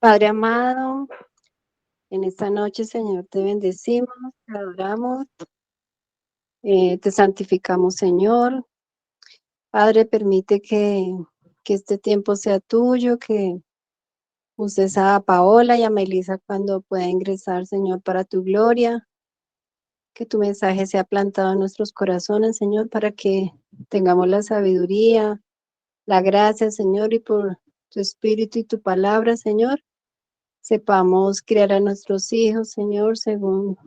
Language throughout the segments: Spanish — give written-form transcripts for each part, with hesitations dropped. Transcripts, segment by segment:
Padre amado, en esta noche, Señor, te bendecimos, te adoramos, te santificamos, Señor. Padre, permite que este tiempo sea tuyo, que uses a Paola y a Melissa cuando pueda ingresar, Señor, para tu gloria. Que tu mensaje sea plantado en nuestros corazones, Señor, para que tengamos la sabiduría, la gracia, Señor, y por tu espíritu y tu palabra, Señor, sepamos criar a nuestros hijos, Señor, según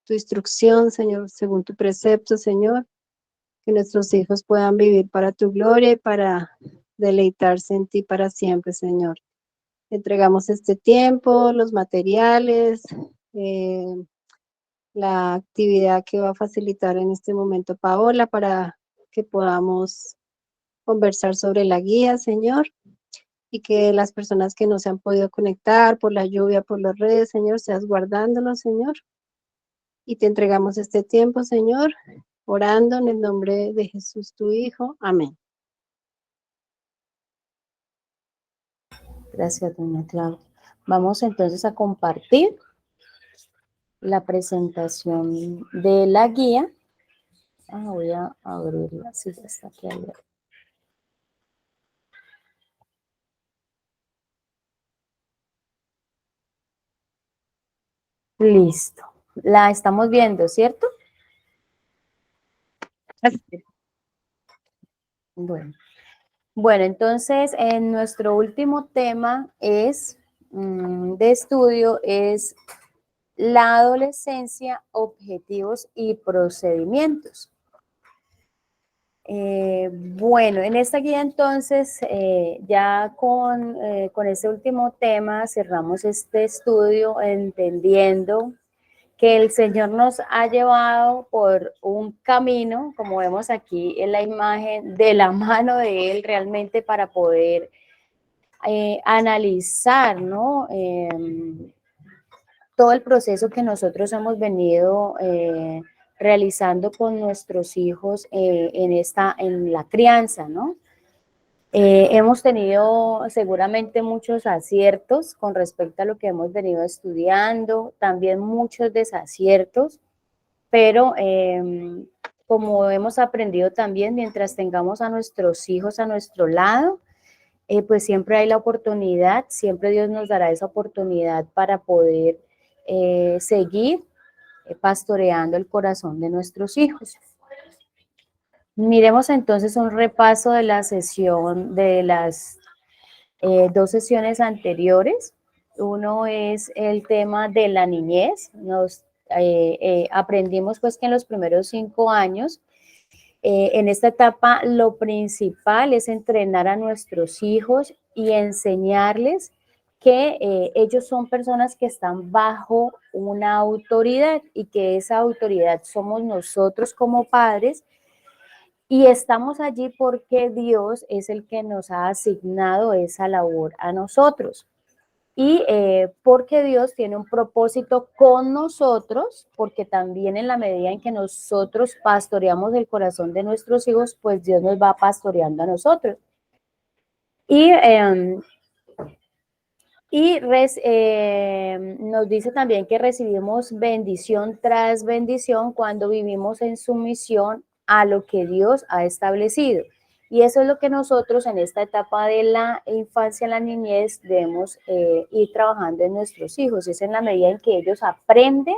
tu instrucción, Señor, según tu precepto, Señor, que nuestros hijos puedan vivir para tu gloria y para deleitarse en ti para siempre, Señor. Entregamos este tiempo, los materiales, eh, la actividad que va a facilitar en este momento Paola para que podamos conversar sobre la guía, Señor, y que las personas que no se han podido conectar por la lluvia, por las redes, Señor, seas guardándolos, Señor. Y te entregamos este tiempo, Señor, orando en el nombre de Jesús, tu Hijo. Amén. Gracias, doña Claudia. Vamos entonces a compartir la presentación de la guía. Voy a abrirla, sí, ya está aquí abierta. Listo. La estamos viendo, ¿cierto? Bueno, entonces en nuestro último tema de estudio es la adolescencia, objetivos y procedimientos. Bueno, en esta guía entonces, ya con este último tema cerramos este estudio entendiendo que el Señor nos ha llevado por un camino, como vemos aquí en la imagen, de la mano de Él realmente para poder analizar, ¿no? Todo el proceso que nosotros hemos venido realizando con nuestros hijos en la crianza, ¿no? Hemos tenido seguramente muchos aciertos con respecto a lo que hemos venido estudiando, también muchos desaciertos, pero como hemos aprendido también, mientras tengamos a nuestros hijos a nuestro lado, pues siempre hay la oportunidad, siempre Dios nos dará esa oportunidad para poder seguir pastoreando el corazón de nuestros hijos. Miremos entonces un repaso de la sesión, de las dos sesiones anteriores. Uno es el tema de la niñez. Aprendimos pues que en los primeros 5 años, en esta etapa lo principal es entrenar a nuestros hijos y enseñarles que ellos son personas que están bajo una autoridad y que esa autoridad somos nosotros como padres y estamos allí porque Dios es el que nos ha asignado esa labor a nosotros. Y porque Dios tiene un propósito con nosotros, porque también en la medida en que nosotros pastoreamos el corazón de nuestros hijos, pues Dios nos va pastoreando a nosotros. Nos dice también que recibimos bendición tras bendición cuando vivimos en sumisión a lo que Dios ha establecido. Y eso es lo que nosotros en esta etapa de la infancia, la niñez, debemos ir trabajando en nuestros hijos. Es en la medida en que ellos aprenden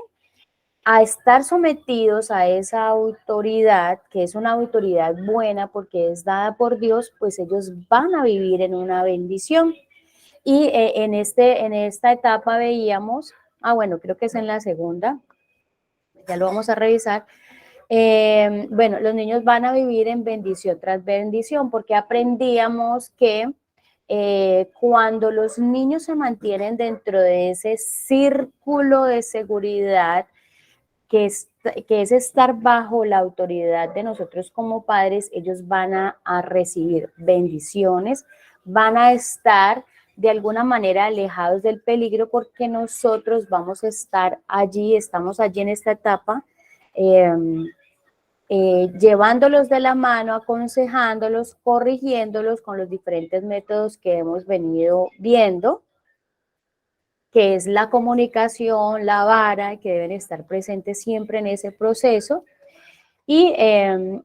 a estar sometidos a esa autoridad, que es una autoridad buena porque es dada por Dios, pues ellos van a vivir en una bendición. Y en esta etapa veíamos, bueno, creo que es en la segunda, ya lo vamos a revisar. Bueno, los niños van a vivir en bendición tras bendición porque aprendíamos que cuando los niños se mantienen dentro de ese círculo de seguridad, que es estar bajo la autoridad de nosotros como padres, ellos van a recibir bendiciones, van a estar de alguna manera alejados del peligro porque nosotros vamos a estar allí, estamos allí en esta etapa, llevándolos de la mano, aconsejándolos, corrigiéndolos con los diferentes métodos que hemos venido viendo. que es la comunicación, la vara, que deben estar presentes siempre en ese proceso. Y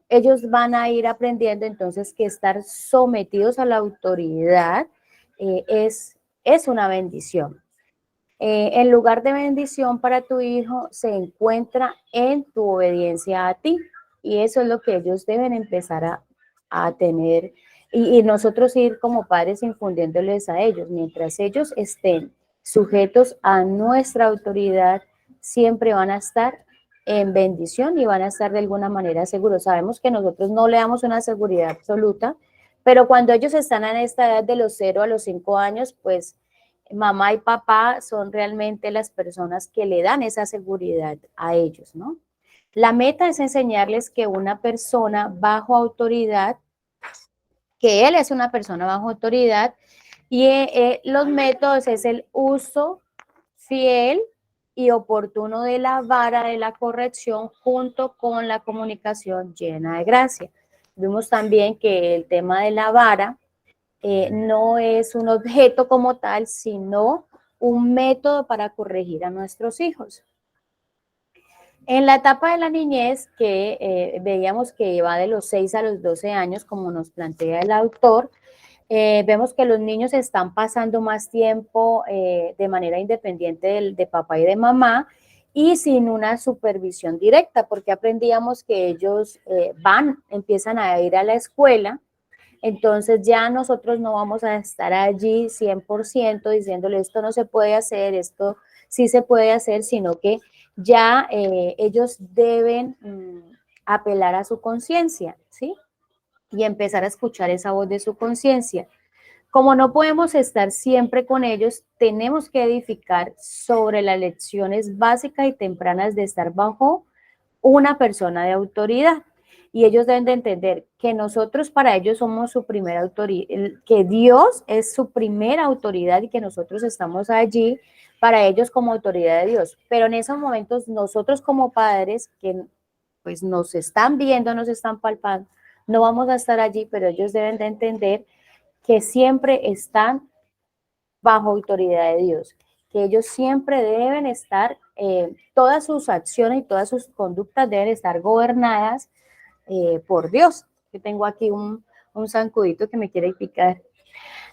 ellos van a ir aprendiendo entonces que estar sometidos a la autoridad es una bendición. En lugar de bendición para tu hijo, se encuentra en tu obediencia a ti. Y eso es lo que ellos deben empezar a tener. Y nosotros ir como padres infundiéndoles a ellos. Mientras ellos estén sujetos a nuestra autoridad, siempre van a estar en bendición y van a estar de alguna manera seguros. Sabemos que nosotros no le damos una seguridad absoluta, pero cuando ellos están en esta edad de los 0 a los 5 años, pues mamá y papá son realmente las personas que le dan esa seguridad a ellos, ¿no? La meta es enseñarles que una persona bajo autoridad, que él es una persona bajo autoridad, y los métodos es el uso fiel y oportuno de la vara de la corrección junto con la comunicación llena de gracia. Vimos también que el tema de la vara no es un objeto como tal, sino un método para corregir a nuestros hijos. En la etapa de la niñez, que veíamos que va de los 6 a los 12 años, como nos plantea el autor, vemos que los niños están pasando más tiempo de manera independiente de papá y de mamá y sin una supervisión directa, porque aprendíamos que ellos empiezan a ir a la escuela. Entonces ya nosotros no vamos a estar allí 100% diciéndole esto no se puede hacer, esto sí se puede hacer, sino que ya ellos deben apelar a su conciencia, ¿sí? Y empezar a escuchar esa voz de su conciencia. Como no podemos estar siempre con ellos, tenemos que edificar sobre las lecciones básicas y tempranas de estar bajo una persona de autoridad. Y ellos deben de entender que nosotros para ellos somos su primera autoridad, que Dios es su primera autoridad y que nosotros estamos allí para ellos como autoridad de Dios. Pero en esos momentos nosotros como padres que pues nos están viendo, nos están palpando, no vamos a estar allí, pero ellos deben de entender que siempre están bajo autoridad de Dios, que ellos siempre deben estar, todas sus acciones y todas sus conductas deben estar gobernadas por Dios. Yo tengo aquí un zancudito que me quiere picar.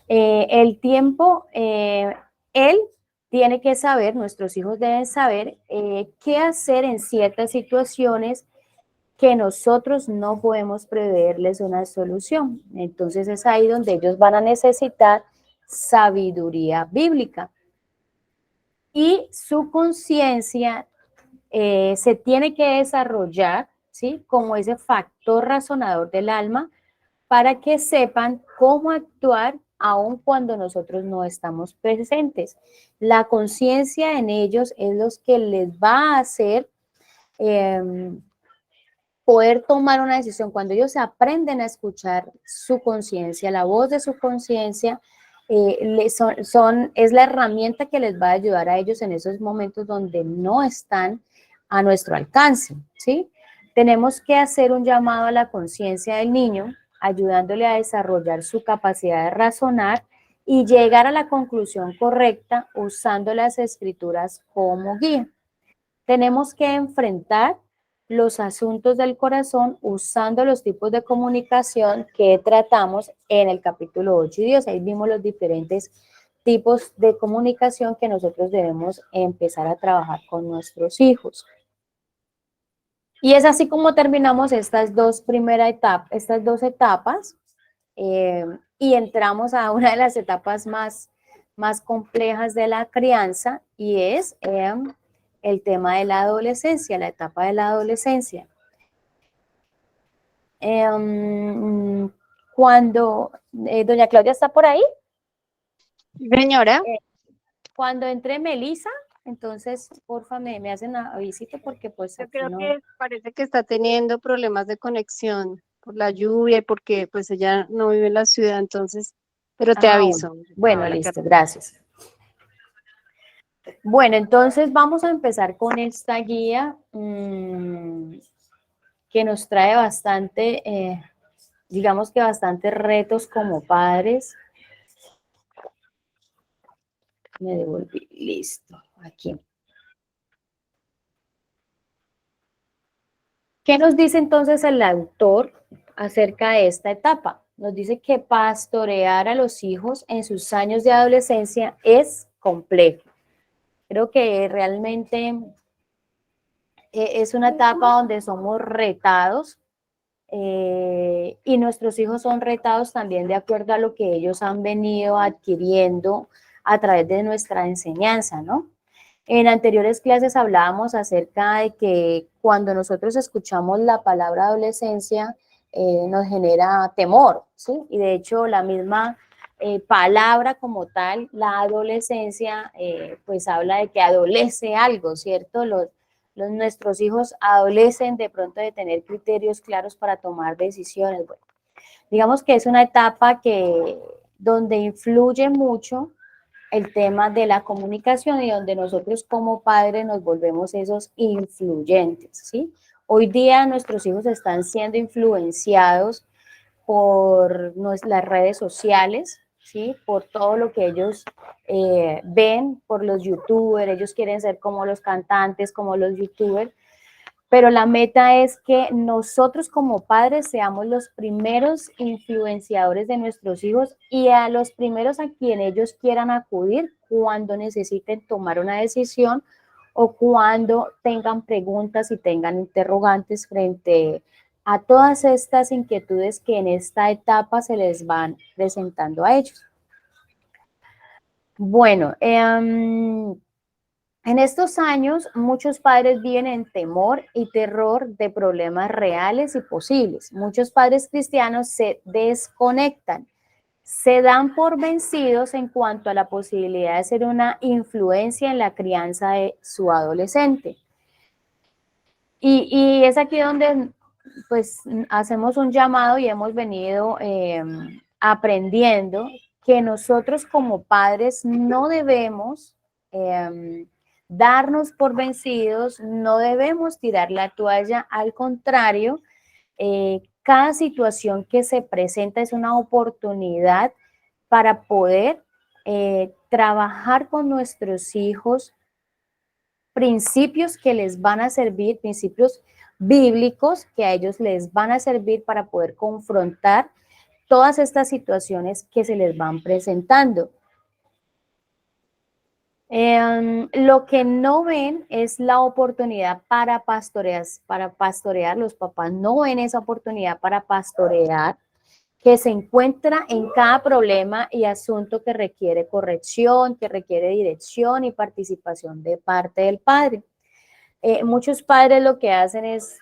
El tiempo, él tiene que saber, nuestros hijos deben saber qué hacer en ciertas situaciones que nosotros no podemos preverles una solución. Entonces es ahí donde ellos van a necesitar sabiduría bíblica. Y su conciencia se tiene que desarrollar, ¿sí? Como ese factor razonador del alma para que sepan cómo actuar aun cuando nosotros no estamos presentes. La conciencia en ellos es lo que les va a hacer poder tomar una decisión. Cuando ellos aprenden a escuchar su conciencia, la voz de su conciencia, es la herramienta que les va a ayudar a ellos en esos momentos donde no están a nuestro alcance, ¿sí? Tenemos que hacer un llamado a la conciencia del niño, ayudándole a desarrollar su capacidad de razonar y llegar a la conclusión correcta usando las escrituras como guía. Tenemos que enfrentar los asuntos del corazón usando los tipos de comunicación que tratamos en el capítulo 8 y 10. Ahí vimos los diferentes tipos de comunicación que nosotros debemos empezar a trabajar con nuestros hijos. Y es así como terminamos estas dos etapas y entramos a una de las etapas más complejas de la crianza y es el tema de la adolescencia, la etapa de la adolescencia. Cuando, doña Claudia está por ahí. Señora. Cuando entre Melissa, entonces, porfa, me hacen avisito porque pues Yo aquí creo no. que parece que está teniendo problemas de conexión por la lluvia y porque pues ella no vive en la ciudad, entonces, pero te aviso. Bueno, listo, gracias. Bueno, entonces vamos a empezar con esta guía que nos trae bastante, digamos que bastantes retos como padres. Me devolví, listo, aquí. ¿Qué nos dice entonces el autor acerca de esta etapa? Nos dice que pastorear a los hijos en sus años de adolescencia es complejo. Creo que realmente es una etapa donde somos retados y nuestros hijos son retados también de acuerdo a lo que ellos han venido adquiriendo a través de nuestra enseñanza, ¿no? En anteriores clases hablábamos acerca de que cuando nosotros escuchamos la palabra adolescencia nos genera temor, ¿sí? Y de hecho la misma palabra como tal, la adolescencia, pues habla de que adolece algo, ¿cierto? Nuestros hijos adolecen de pronto de tener criterios claros para tomar decisiones. Bueno, digamos que es una etapa donde influye mucho el tema de la comunicación y donde nosotros como padres nos volvemos esos influyentes, ¿sí? Hoy día nuestros hijos están siendo influenciados por las redes sociales, ¿sí? Por todo lo que ellos ven, por los youtubers, ellos quieren ser como los cantantes, como los youtubers, pero la meta es que nosotros como padres seamos los primeros influenciadores de nuestros hijos y a los primeros a quien ellos quieran acudir cuando necesiten tomar una decisión o cuando tengan preguntas y tengan interrogantes frente a todas estas inquietudes que en esta etapa se les van presentando a ellos. Bueno, en estos años, muchos padres viven en temor y terror de problemas reales y posibles. Muchos padres cristianos se desconectan, se dan por vencidos en cuanto a la posibilidad de ser una influencia en la crianza de su adolescente. Y es aquí donde pues hacemos un llamado y hemos venido aprendiendo que nosotros como padres no debemos darnos por vencidos, no debemos tirar la toalla, al contrario, cada situación que se presenta es una oportunidad para poder trabajar con nuestros hijos principios que les van a servir, principios bíblicos que a ellos les van a servir para poder confrontar todas estas situaciones que se les van presentando. Lo que no ven es la oportunidad para pastorear, los papás no ven esa oportunidad para pastorear, que se encuentra en cada problema y asunto que requiere corrección, que requiere dirección y participación de parte del padre. Muchos padres lo que hacen es,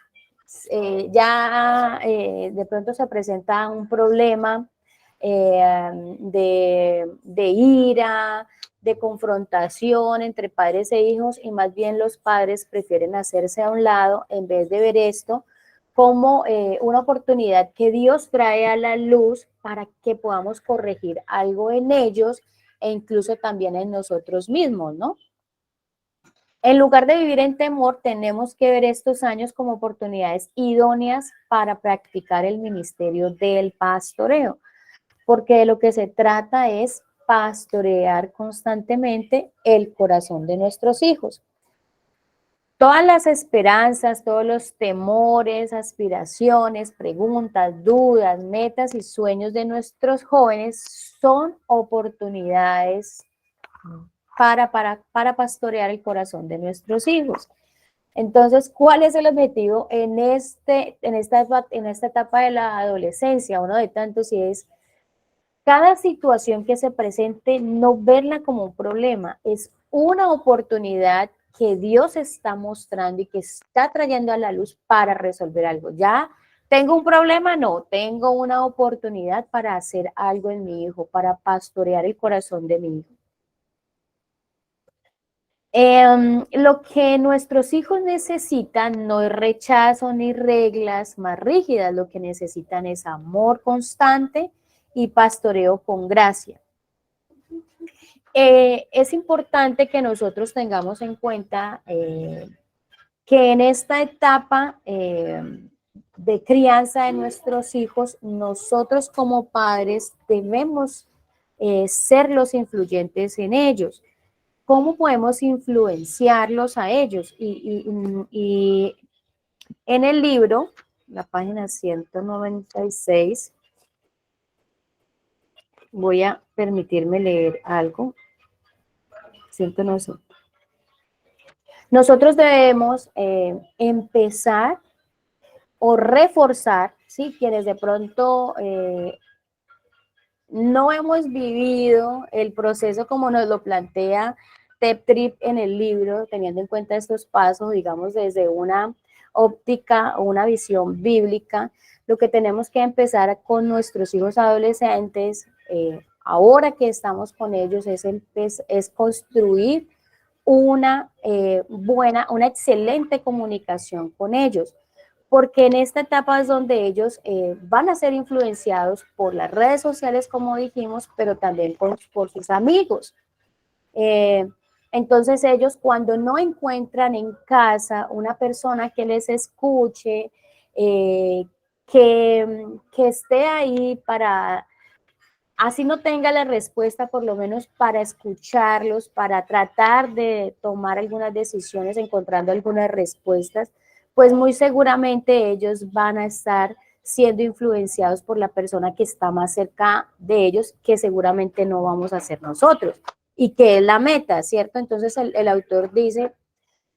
de pronto se presenta un problema de ira, de confrontación entre padres e hijos y más bien los padres prefieren hacerse a un lado en vez de ver esto como una oportunidad que Dios trae a la luz para que podamos corregir algo en ellos e incluso también en nosotros mismos, ¿no? En lugar de vivir en temor, tenemos que ver estos años como oportunidades idóneas para practicar el ministerio del pastoreo, porque de lo que se trata es pastorear constantemente el corazón de nuestros hijos. Todas las esperanzas, todos los temores, aspiraciones, preguntas, dudas, metas y sueños de nuestros jóvenes son oportunidades para pastorear el corazón de nuestros hijos. Entonces, ¿cuál es el objetivo en esta etapa de la adolescencia? Uno de tantos, y es cada situación que se presente, no verla como un problema, es una oportunidad que Dios está mostrando y que está trayendo a la luz para resolver algo. Ya tengo un problema, no, tengo una oportunidad para hacer algo en mi hijo, para pastorear el corazón de mi hijo. Lo que nuestros hijos necesitan no es rechazo ni reglas más rígidas, lo que necesitan es amor constante y pastoreo con gracia. Es importante que nosotros tengamos en cuenta que en esta etapa de crianza de nuestros hijos, nosotros como padres debemos ser los influyentes en ellos. ¿cómo podemos influenciarlos a ellos? Y en el libro, la página 196, voy a permitirme leer algo. 196. Nosotros debemos empezar o reforzar, ¿sí? Quienes de pronto no hemos vivido el proceso como nos lo plantea Tep Trip en el libro, teniendo en cuenta estos pasos, digamos, desde una óptica o una visión bíblica, lo que tenemos que empezar con nuestros hijos adolescentes, ahora que estamos con ellos, es construir una una excelente comunicación con ellos, porque en esta etapa es donde ellos van a ser influenciados por las redes sociales, como dijimos, pero también por sus amigos. Eh, entonces ellos cuando no encuentran en casa una persona que les escuche, que esté ahí para, así no tenga la respuesta, por lo menos para escucharlos, para tratar de tomar algunas decisiones, encontrando algunas respuestas, pues muy seguramente ellos van a estar siendo influenciados por la persona que está más cerca de ellos, que seguramente no vamos a ser nosotros, y que es la meta, ¿cierto? Entonces el autor dice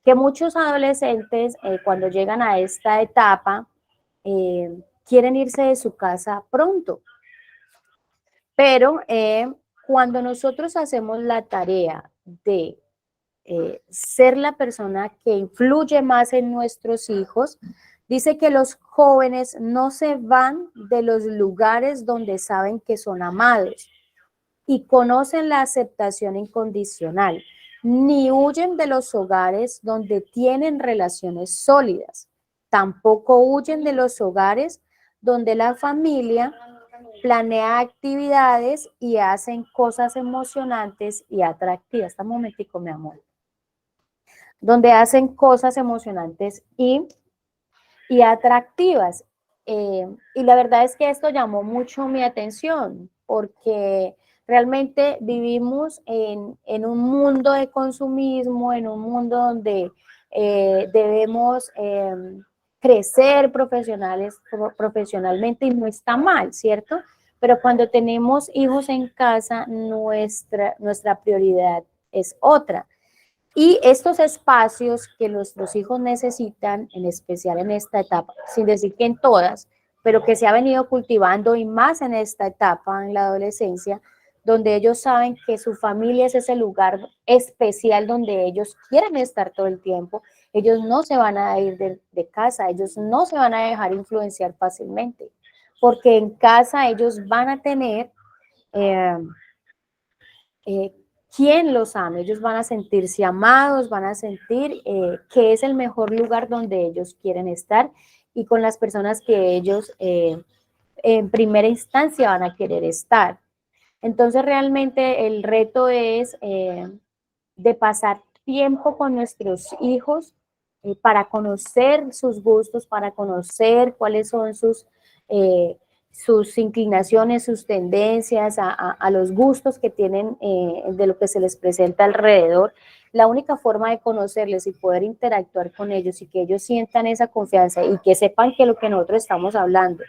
que muchos adolescentes cuando llegan a esta etapa quieren irse de su casa pronto, pero cuando nosotros hacemos la tarea de ser la persona que influye más en nuestros hijos, dice que los jóvenes no se van de los lugares donde saben que son amados y conocen la aceptación incondicional, ni huyen de los hogares donde tienen relaciones sólidas, tampoco huyen de los hogares donde la familia planea actividades y hacen cosas emocionantes y atractivas. Hasta un momentico, mi amor. Donde hacen cosas emocionantes y atractivas. Y la verdad es que esto llamó mucho mi atención porque realmente vivimos en un mundo de consumismo, en un mundo donde debemos crecer profesionalmente y no está mal, ¿cierto? Pero cuando tenemos hijos en casa, nuestra prioridad es otra. Y estos espacios que nuestros hijos necesitan, en especial en esta etapa, sin decir que en todas, pero que se ha venido cultivando y más en esta etapa, en la adolescencia, donde ellos saben que su familia es ese lugar especial donde ellos quieren estar todo el tiempo, ellos no se van a ir de casa, ellos no se van a dejar influenciar fácilmente, porque en casa ellos van a tener eh, eh, quien los ama, ellos van a sentirse amados, van a sentir que es el mejor lugar donde ellos quieren estar y con las personas que ellos en primera instancia van a querer estar. Entonces realmente el reto es de pasar tiempo con nuestros hijos para conocer sus gustos, para conocer cuáles son sus inclinaciones, sus tendencias, a los gustos que tienen de lo que se les presenta alrededor. La única forma de conocerles y poder interactuar con ellos y que ellos sientan esa confianza y que sepan que lo que nosotros estamos hablando,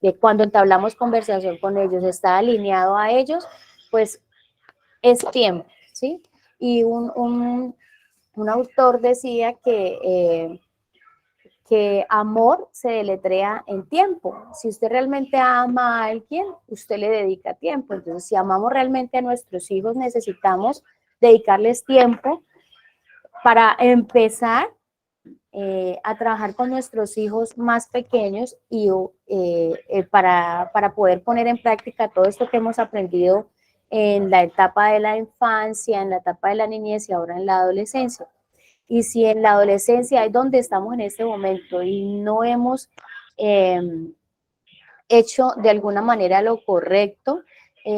de cuando entablamos conversación con ellos, está alineado a ellos, pues es tiempo, ¿sí? Y un autor decía que amor se deletrea en tiempo. Si usted realmente ama a alguien, usted le dedica tiempo. Entonces, si amamos realmente a nuestros hijos, necesitamos dedicarles tiempo para empezar a trabajar con nuestros hijos más pequeños y para poder poner en práctica todo esto que hemos aprendido en la etapa de la infancia, en la etapa de la niñez y ahora en la adolescencia. Y si en la adolescencia es donde estamos en este momento y no hemos eh, hecho de alguna manera lo correcto,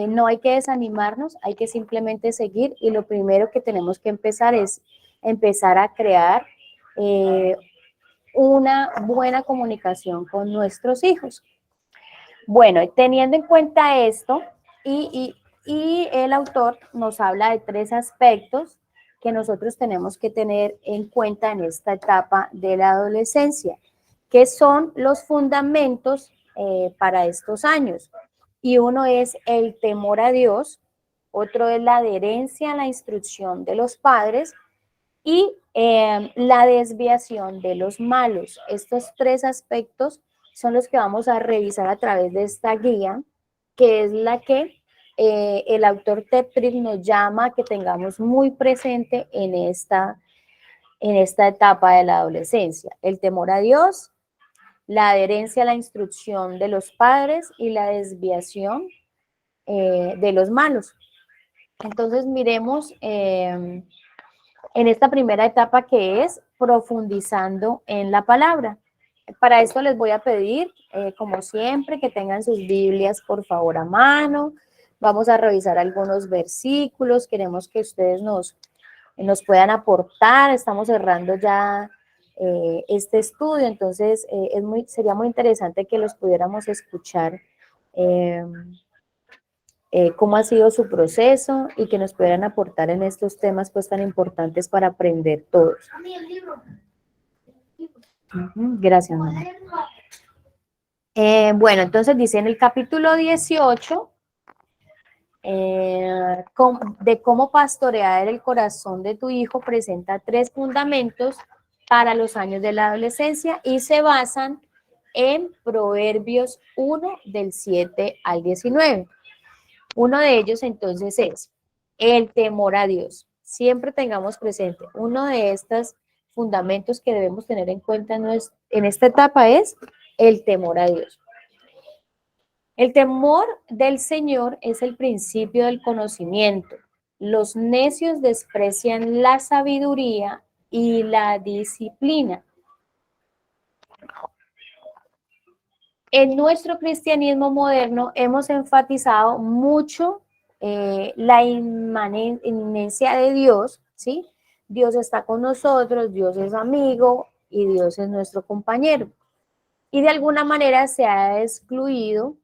no hay que desanimarnos, hay que simplemente seguir y lo primero que tenemos que empezar es empezar a crear una buena comunicación con nuestros hijos. Bueno, teniendo en cuenta esto y Y el autor nos habla de 3 aspectos que nosotros tenemos que tener en cuenta en esta etapa de la adolescencia, que son los fundamentos para estos años. Y uno es el temor a Dios, otro es la adherencia a la instrucción de los padres y la desviación de los malos. Estos 3 aspectos son los que vamos a revisar a través de esta guía, que es la que el autor Teprit nos llama a que tengamos muy presente en esta etapa de la adolescencia. El temor a Dios, la adherencia a la instrucción de los padres y la desviación de los malos. Entonces miremos en esta primera etapa, que es profundizando en la palabra. Para esto les voy a pedir, como siempre, que tengan sus Biblias, por favor, a mano. Vamos a revisar algunos versículos. Queremos que ustedes nos puedan aportar. Estamos cerrando ya este estudio, entonces sería muy interesante que los pudiéramos escuchar. Cómo ha sido su proceso y que nos pudieran aportar en estos temas pues tan importantes para aprender todos. Gracias, mamá. Bueno, entonces dice en el capítulo 18 de cómo pastorear el corazón de tu hijo, presenta 3 fundamentos para los años de la adolescencia y se basan en Proverbios 1 del 7 al 19. Uno de ellos entonces es el temor a Dios. Siempre tengamos presente, uno de estos fundamentos que debemos tener en cuenta en esta etapa es el temor a Dios. El temor del Señor es el principio del conocimiento. Los necios desprecian la sabiduría y la disciplina. En nuestro cristianismo moderno hemos enfatizado mucho la inmanencia de Dios, ¿sí? Dios está con nosotros, Dios es amigo y Dios es nuestro compañero. Y de alguna manera se ha excluido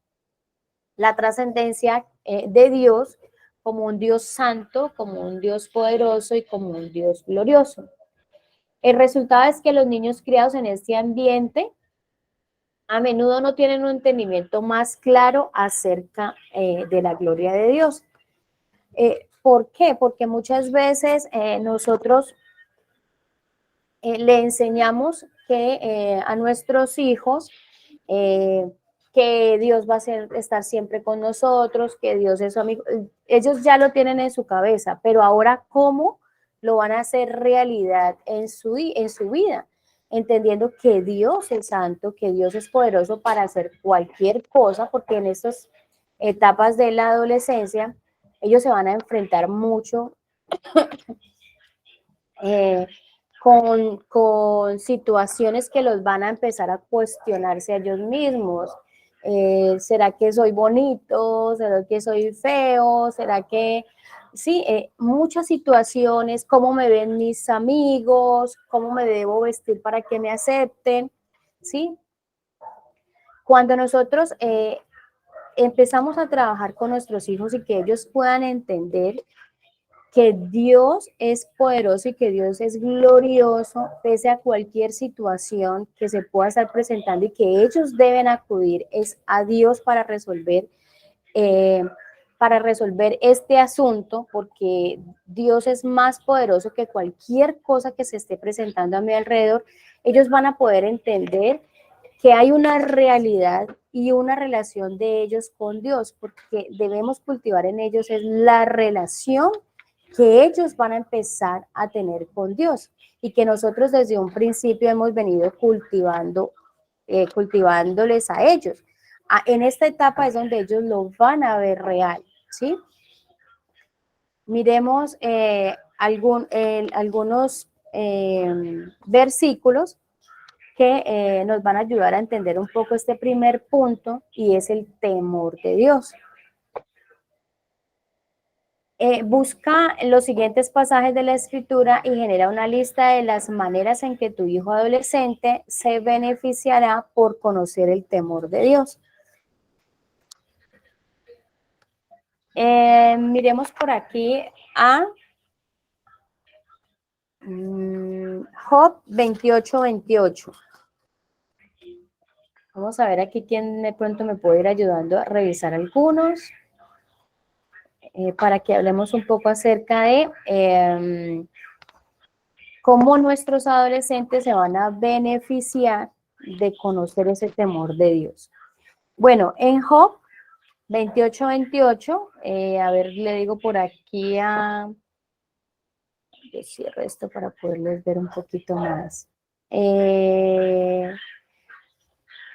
la trascendencia de Dios como un Dios santo, como un Dios poderoso y como un Dios glorioso. El resultado es que los niños criados en este ambiente a menudo no tienen un entendimiento más claro acerca de la gloria de Dios. ¿Por qué? Porque muchas veces nosotros le enseñamos que a nuestros hijos que Dios va a estar siempre con nosotros, que Dios es su amigo. Ellos ya lo tienen en su cabeza, pero ahora ¿cómo lo van a hacer realidad en su vida? Entendiendo que Dios es santo, que Dios es poderoso para hacer cualquier cosa, porque en estas etapas de la adolescencia ellos se van a enfrentar mucho con situaciones que los van a empezar a cuestionarse a ellos mismos. ¿Será que soy bonito? ¿Será que soy feo? ¿Será que...? Sí, muchas situaciones, cómo me ven mis amigos, cómo me debo vestir para que me acepten, ¿sí? Cuando nosotros empezamos a trabajar con nuestros hijos y que ellos puedan entender que Dios es poderoso y que Dios es glorioso pese a cualquier situación que se pueda estar presentando y que ellos deben acudir es a Dios para resolver este asunto, porque Dios es más poderoso que cualquier cosa que se esté presentando a mi alrededor. Ellos van a poder entender que hay una realidad y una relación de ellos con Dios, porque debemos cultivar en ellos es la relación que ellos van a empezar a tener con Dios y que nosotros desde un principio hemos venido cultivándoles a ellos. En esta etapa es donde ellos lo van a ver real, ¿sí? Miremos algunos versículos que nos van a ayudar a entender un poco este primer punto, y es el temor de Dios. Busca los siguientes pasajes de la Escritura y genera una lista de las maneras en que tu hijo adolescente se beneficiará por conocer el temor de Dios. Miremos por aquí a Job 28:28. Vamos a ver aquí quién de pronto me puede ir ayudando a revisar algunos, para que hablemos un poco acerca de cómo nuestros adolescentes se van a beneficiar de conocer ese temor de Dios. Bueno, en Job 28:28, a ver, le digo por aquí yo cierro esto para poderles ver un poquito más.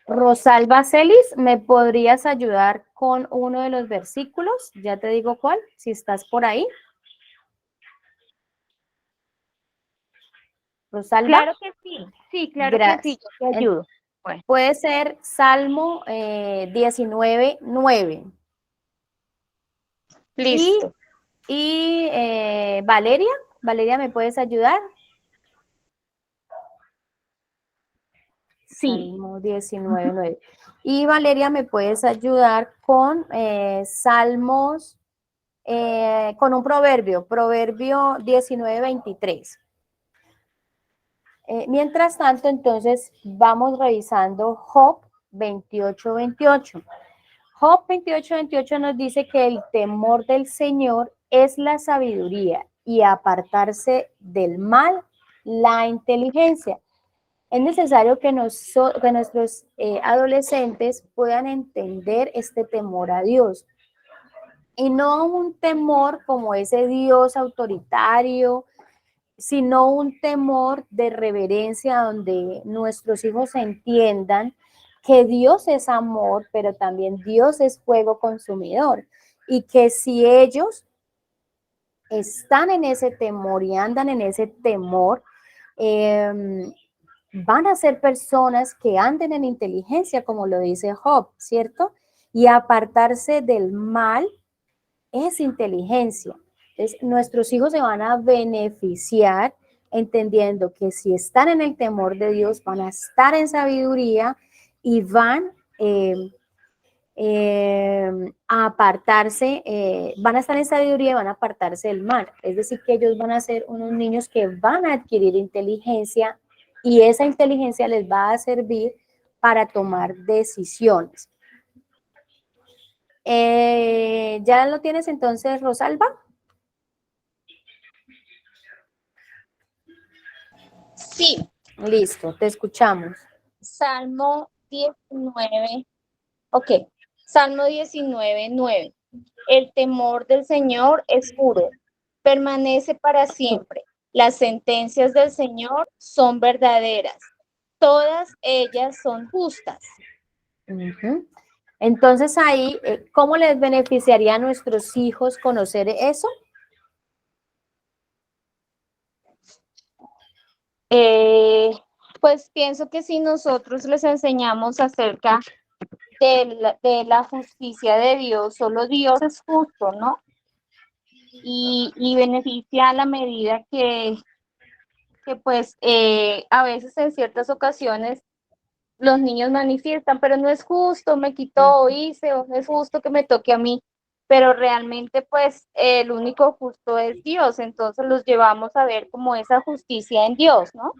Rosalba Celis, ¿me podrías ayudar con uno de los versículos? Ya te digo cuál, si estás por ahí. Rosalba. Claro que sí, claro que sí, Gracias. yo te ayudo. Bueno, Puede ser Salmo 19:9. listo. Y Valeria, ¿me puedes ayudar? Sí, Salmo 19:9. Y Valeria, ¿me puedes ayudar con Salmos, con un proverbio 19:23? Mientras tanto, entonces, vamos revisando Job 28:28. Job 28:28 nos dice que el temor del Señor es la sabiduría y apartarse del mal, la inteligencia. Es necesario que nuestros adolescentes puedan entender este temor a Dios y no un temor como ese Dios autoritario, sino un temor de reverencia donde nuestros hijos entiendan que Dios es amor, pero también Dios es fuego consumidor y que si ellos están en ese temor y andan en ese temor, van a ser personas que anden en inteligencia, como lo dice Job, ¿cierto? Y apartarse del mal es inteligencia. Entonces, nuestros hijos se van a beneficiar entendiendo que si están en el temor de Dios, van a estar en sabiduría y van a apartarse, van a estar en sabiduría y van a apartarse del mal. Es decir, que ellos van a ser unos niños que van a adquirir inteligencia y esa inteligencia les va a servir para tomar decisiones. ¿Ya lo tienes entonces, Rosalba? Sí, Listo, te escuchamos. Salmo 19, ok, Salmo 19:9. El temor del Señor es puro, permanece para siempre. Las sentencias del Señor son verdaderas, todas ellas son justas. Entonces ahí, ¿cómo les beneficiaría a nuestros hijos conocer eso? Pues pienso que si nosotros les enseñamos acerca de la justicia de Dios, solo Dios es justo, ¿no? Y beneficia a la medida que pues a veces en ciertas ocasiones los niños manifiestan, pero no es justo, me quitó, hice, o no es justo que me toque a mí, pero realmente pues el único justo es Dios, entonces los llevamos a ver como esa justicia en Dios, ¿no?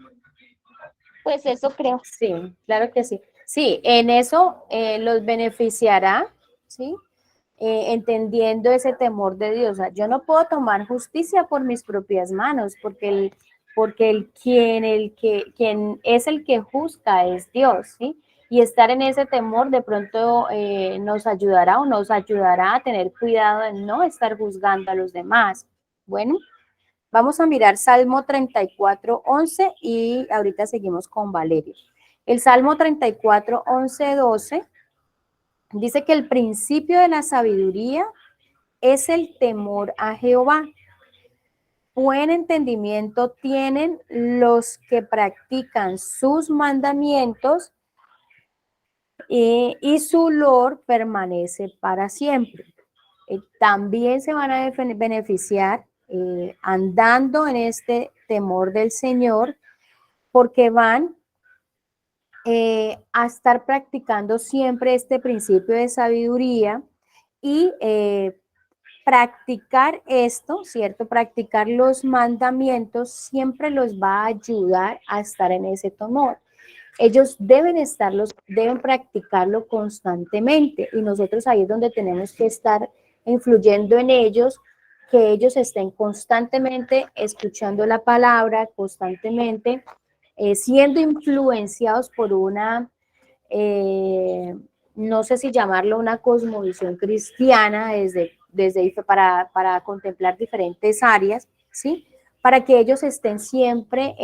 Pues eso creo. Sí, claro que sí. Sí, en eso los beneficiará, ¿sí? Entendiendo ese temor de Dios. O sea, yo no puedo tomar justicia por mis propias manos, porque quien es el que juzga es Dios, ¿sí? Y estar en ese temor de pronto nos ayudará o nos ayudará a tener cuidado de no estar juzgando a los demás. Bueno, vamos a mirar Salmo 34:11 y ahorita seguimos con Valeria. El Salmo 34:11-12 dice que el principio de la sabiduría es el temor a Jehová. Buen entendimiento tienen los que practican sus mandamientos y su olor permanece para siempre. También se van a beneficiar andando en este temor del Señor porque van a estar practicando siempre este principio de sabiduría y practicar esto, ¿cierto? Practicar los mandamientos siempre los va a ayudar a estar en ese temor. Ellos deben practicarlo constantemente y nosotros ahí es donde tenemos que estar influyendo en ellos, que ellos estén constantemente escuchando la palabra, constantemente siendo influenciados por una, no sé si llamarlo una cosmovisión cristiana para contemplar diferentes áreas, ¿sí? Para que ellos estén siempre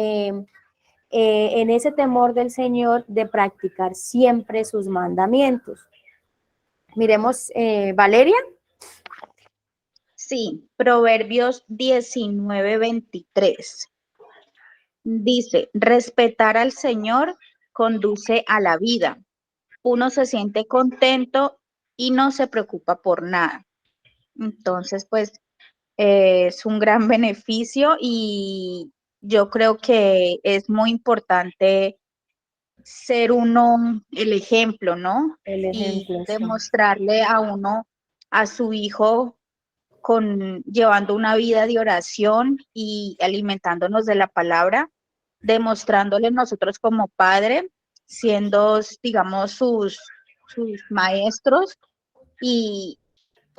en ese temor del Señor de practicar siempre sus mandamientos. Miremos, Valeria. Sí, Proverbios 19:23. Dice, respetar al Señor conduce a la vida. Uno se siente contento y no se preocupa por nada. Entonces, pues, es un gran beneficio y yo creo que es muy importante ser uno el ejemplo, ¿no? El Y ejemplo, sí. demostrarle a uno, a su hijo, llevando una vida de oración y alimentándonos de la palabra, demostrándole nosotros como padre, siendo, digamos, sus maestros y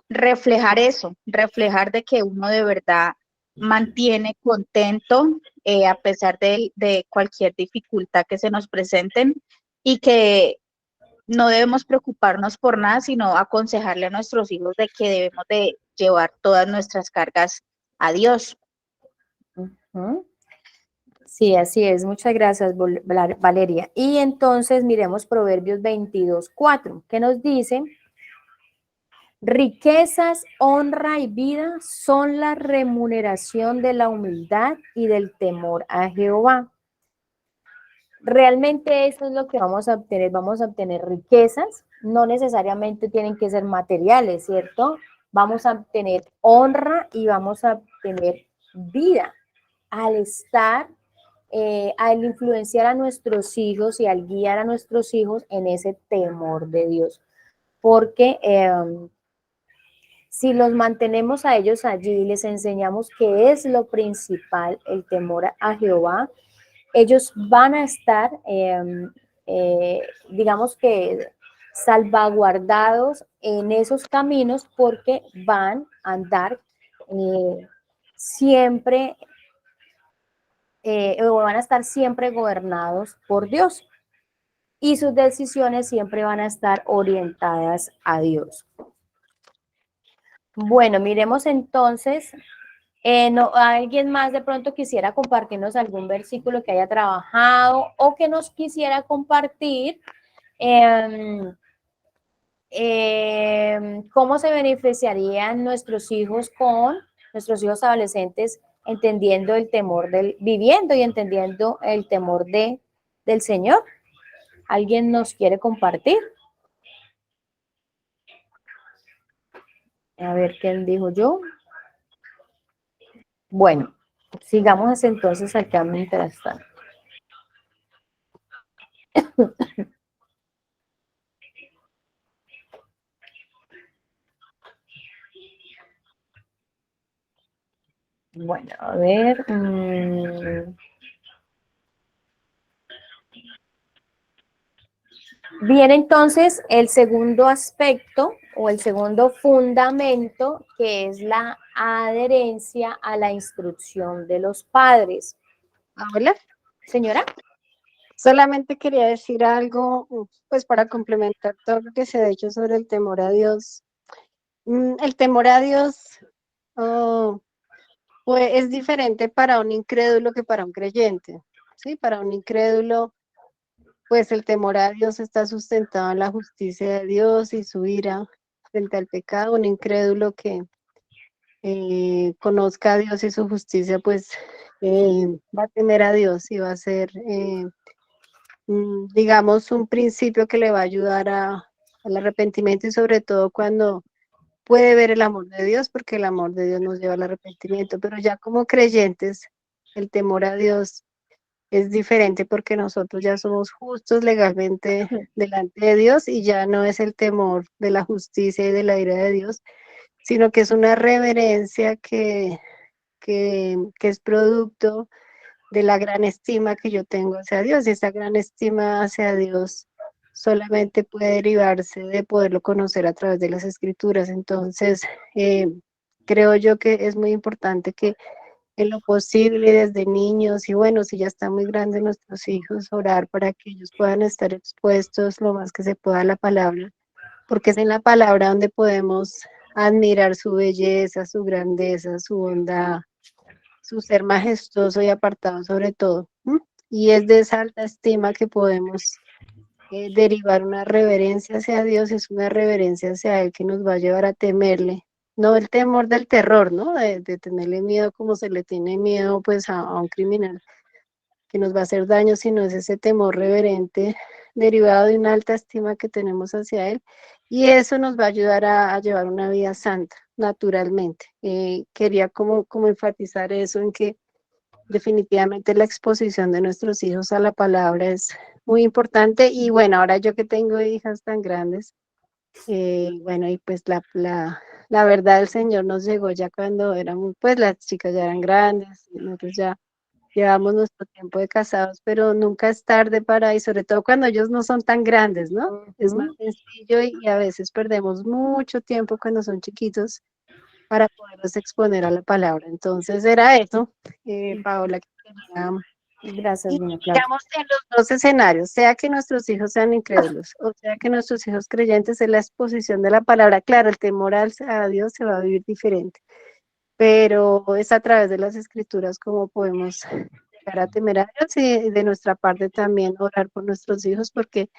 reflejar eso, reflejar de que uno de verdad mantiene contento a pesar de cualquier dificultad que se nos presenten y que no debemos preocuparnos por nada, sino aconsejarle a nuestros hijos de que debemos de llevar todas nuestras cargas a Dios. Uh-huh. Sí, así es. Muchas gracias, Valeria. Y entonces miremos Proverbios 22:4, que nos dice, riquezas, honra y vida son la remuneración de la humildad y del temor a Jehová. Realmente eso es lo que vamos a obtener riquezas, no necesariamente tienen que ser materiales, ¿cierto? Vamos a obtener honra y vamos a obtener vida al estar, al influenciar a nuestros hijos y al guiar a nuestros hijos en ese temor de Dios. Porque si los mantenemos a ellos allí y les enseñamos que es lo principal, el temor a Jehová, ellos van a estar, digamos que, salvaguardados en esos caminos porque van a andar siempre, o van a estar siempre gobernados por Dios y sus decisiones siempre van a estar orientadas a Dios. Bueno, miremos entonces. No, ¿alguien más de pronto quisiera compartirnos algún versículo que haya trabajado o que nos quisiera compartir cómo se beneficiarían nuestros hijos adolescentes entendiendo el temor viviendo y entendiendo el temor del Señor? ¿Alguien nos quiere compartir? A ver, ¿quién dijo yo? Bueno, sigamos entonces acá mientras tanto. Bueno, a ver. Viene entonces el segundo aspecto o el segundo fundamento, que es la adherencia a la instrucción de los padres. Hola. Señora. Solamente quería decir algo, pues para complementar todo lo que se ha dicho sobre el temor a Dios. El temor a Dios pues, es diferente para un incrédulo que para un creyente. ¿Sí? Para un incrédulo, pues el temor a Dios está sustentado en la justicia de Dios y su ira frente al pecado. Un incrédulo que conozca a Dios y su justicia, pues va a temer a Dios y va a ser, digamos, un principio que le va a ayudar al arrepentimiento y sobre todo cuando puede ver el amor de Dios, porque el amor de Dios nos lleva al arrepentimiento, pero ya como creyentes, el temor a Dios es diferente porque nosotros ya somos justos legalmente delante de Dios y ya no es el temor de la justicia y de la ira de Dios, sino que es una reverencia que es producto de la gran estima que yo tengo hacia Dios, y esa gran estima hacia Dios solamente puede derivarse de poderlo conocer a través de las escrituras. Entonces, creo yo que es muy importante que en lo posible desde niños y bueno, si ya están muy grandes nuestros hijos, orar para que ellos puedan estar expuestos lo más que se pueda a la palabra, porque es en la palabra donde podemos admirar su belleza, su grandeza, su bondad, su ser majestuoso y apartado sobre todo. ¿M? Y es de esa alta estima que podemos derivar una reverencia hacia Dios, es una reverencia hacia Él que nos va a llevar a temerle. No el temor del terror, ¿no? De tenerle miedo como se le tiene miedo pues a un criminal que nos va a hacer daño, sino es ese temor reverente derivado de una alta estima que tenemos hacia Él. Y eso nos va a ayudar a llevar una vida santa, naturalmente. Quería como enfatizar eso en que definitivamente la exposición de nuestros hijos a la palabra es muy importante. Y bueno, ahora yo que tengo hijas tan grandes, bueno, y pues la verdad el Señor nos llegó ya cuando éramos, pues las chicas ya eran grandes, y nosotros ya llevamos nuestro tiempo de casados, pero nunca es tarde para, y sobre todo cuando ellos no son tan grandes, ¿no? Es más Ujú. sencillo y a veces perdemos mucho tiempo cuando son chiquitos para poderlos exponer a la palabra. Entonces era eso, Paola, que quería. Gracias, Y doña Claudia. digamos en los dos escenarios, sea que nuestros hijos sean incrédulos o sea que nuestros hijos creyentes, en la exposición de la palabra, claro, el temor a Dios se va a vivir diferente, pero es a través de las escrituras como podemos llegar a temer a Dios y de nuestra parte también orar por nuestros hijos, porque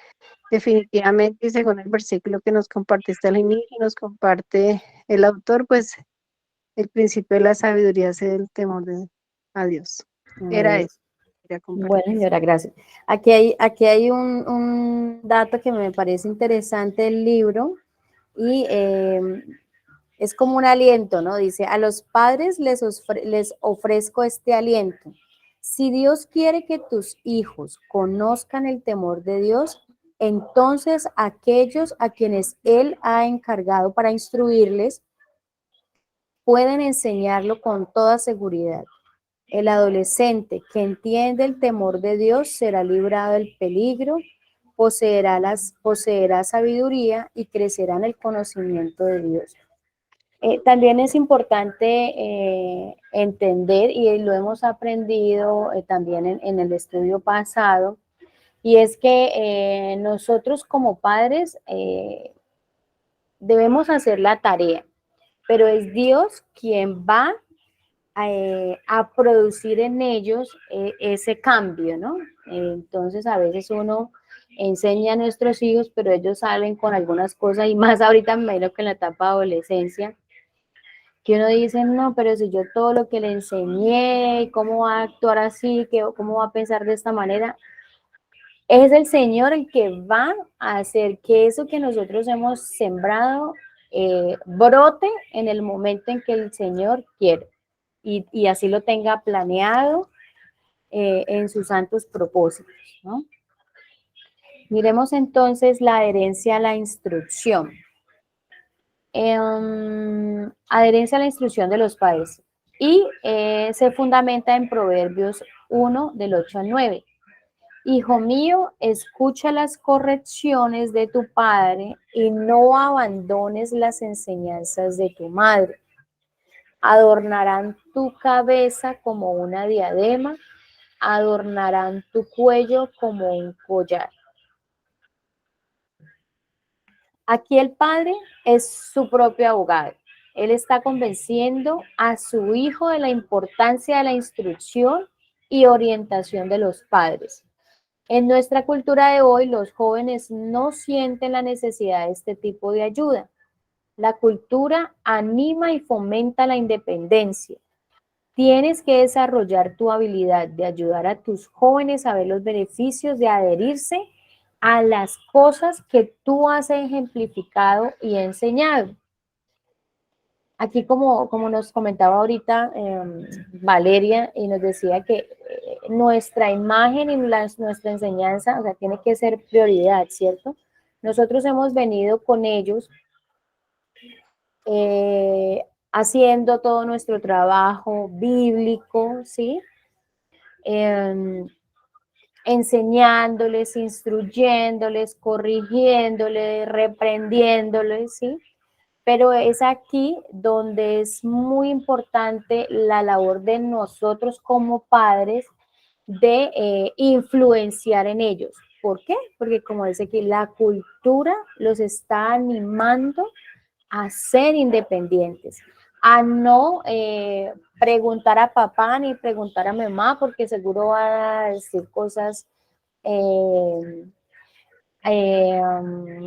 definitivamente, y según el versículo que nos compartiste al inicio, nos comparte el autor, pues el principio de la sabiduría es el temor a Dios. Era eso, quería Bueno, compartir. señora, gracias. Aquí hay un dato que me parece interesante del libro y es como un aliento, ¿no? Dice, a los padres les ofrezco este aliento. Si Dios quiere que tus hijos conozcan el temor de Dios, entonces aquellos a quienes Él ha encargado para instruirles pueden enseñarlo con toda seguridad. El adolescente que entiende el temor de Dios será librado del peligro, poseerá sabiduría y crecerá en el conocimiento de Dios. También es importante entender, y lo hemos aprendido también en el estudio pasado, y es que nosotros como padres debemos hacer la tarea, pero es Dios quien va a producir en ellos ese cambio, ¿no? Entonces a veces uno enseña a nuestros hijos, pero ellos salen con algunas cosas, y más ahorita me imagino que en la etapa de adolescencia, que uno dice, no, pero si yo todo lo que le enseñé, cómo va a actuar así, cómo va a pensar de esta manera, es el Señor el que va a hacer que eso que nosotros hemos sembrado brote en el momento en que el Señor quiere y así lo tenga planeado en sus santos propósitos, ¿no? Miremos entonces la adherencia a la instrucción. Adherencia a la instrucción de los padres. Y se fundamenta en Proverbios 1, del 8 al 9. Hijo mío, escucha las correcciones de tu padre y no abandones las enseñanzas de tu madre. Adornarán tu cabeza como una diadema, adornarán tu cuello como un collar. Aquí el padre es su propio abogado. Él está convenciendo a su hijo de la importancia de la instrucción y orientación de los padres. En nuestra cultura de hoy, los jóvenes no sienten la necesidad de este tipo de ayuda. La cultura anima y fomenta la independencia. Tienes que desarrollar tu habilidad de ayudar a tus jóvenes a ver los beneficios de adherirse a las cosas que tú has ejemplificado y enseñado. Aquí, como nos comentaba ahorita Valeria, y nos decía que nuestra imagen y nuestra enseñanza, o sea, tiene que ser prioridad, ¿cierto? Nosotros hemos venido con ellos haciendo todo nuestro trabajo bíblico, ¿sí? Enseñándoles, instruyéndoles, corrigiéndoles, reprendiéndoles, ¿sí? Pero es aquí donde es muy importante la labor de nosotros como padres de influenciar en ellos. ¿Por qué? Porque como dice aquí, la cultura los está animando a ser independientes, a no preguntar a papá ni preguntar a mamá, porque seguro van a decir cosas, eh,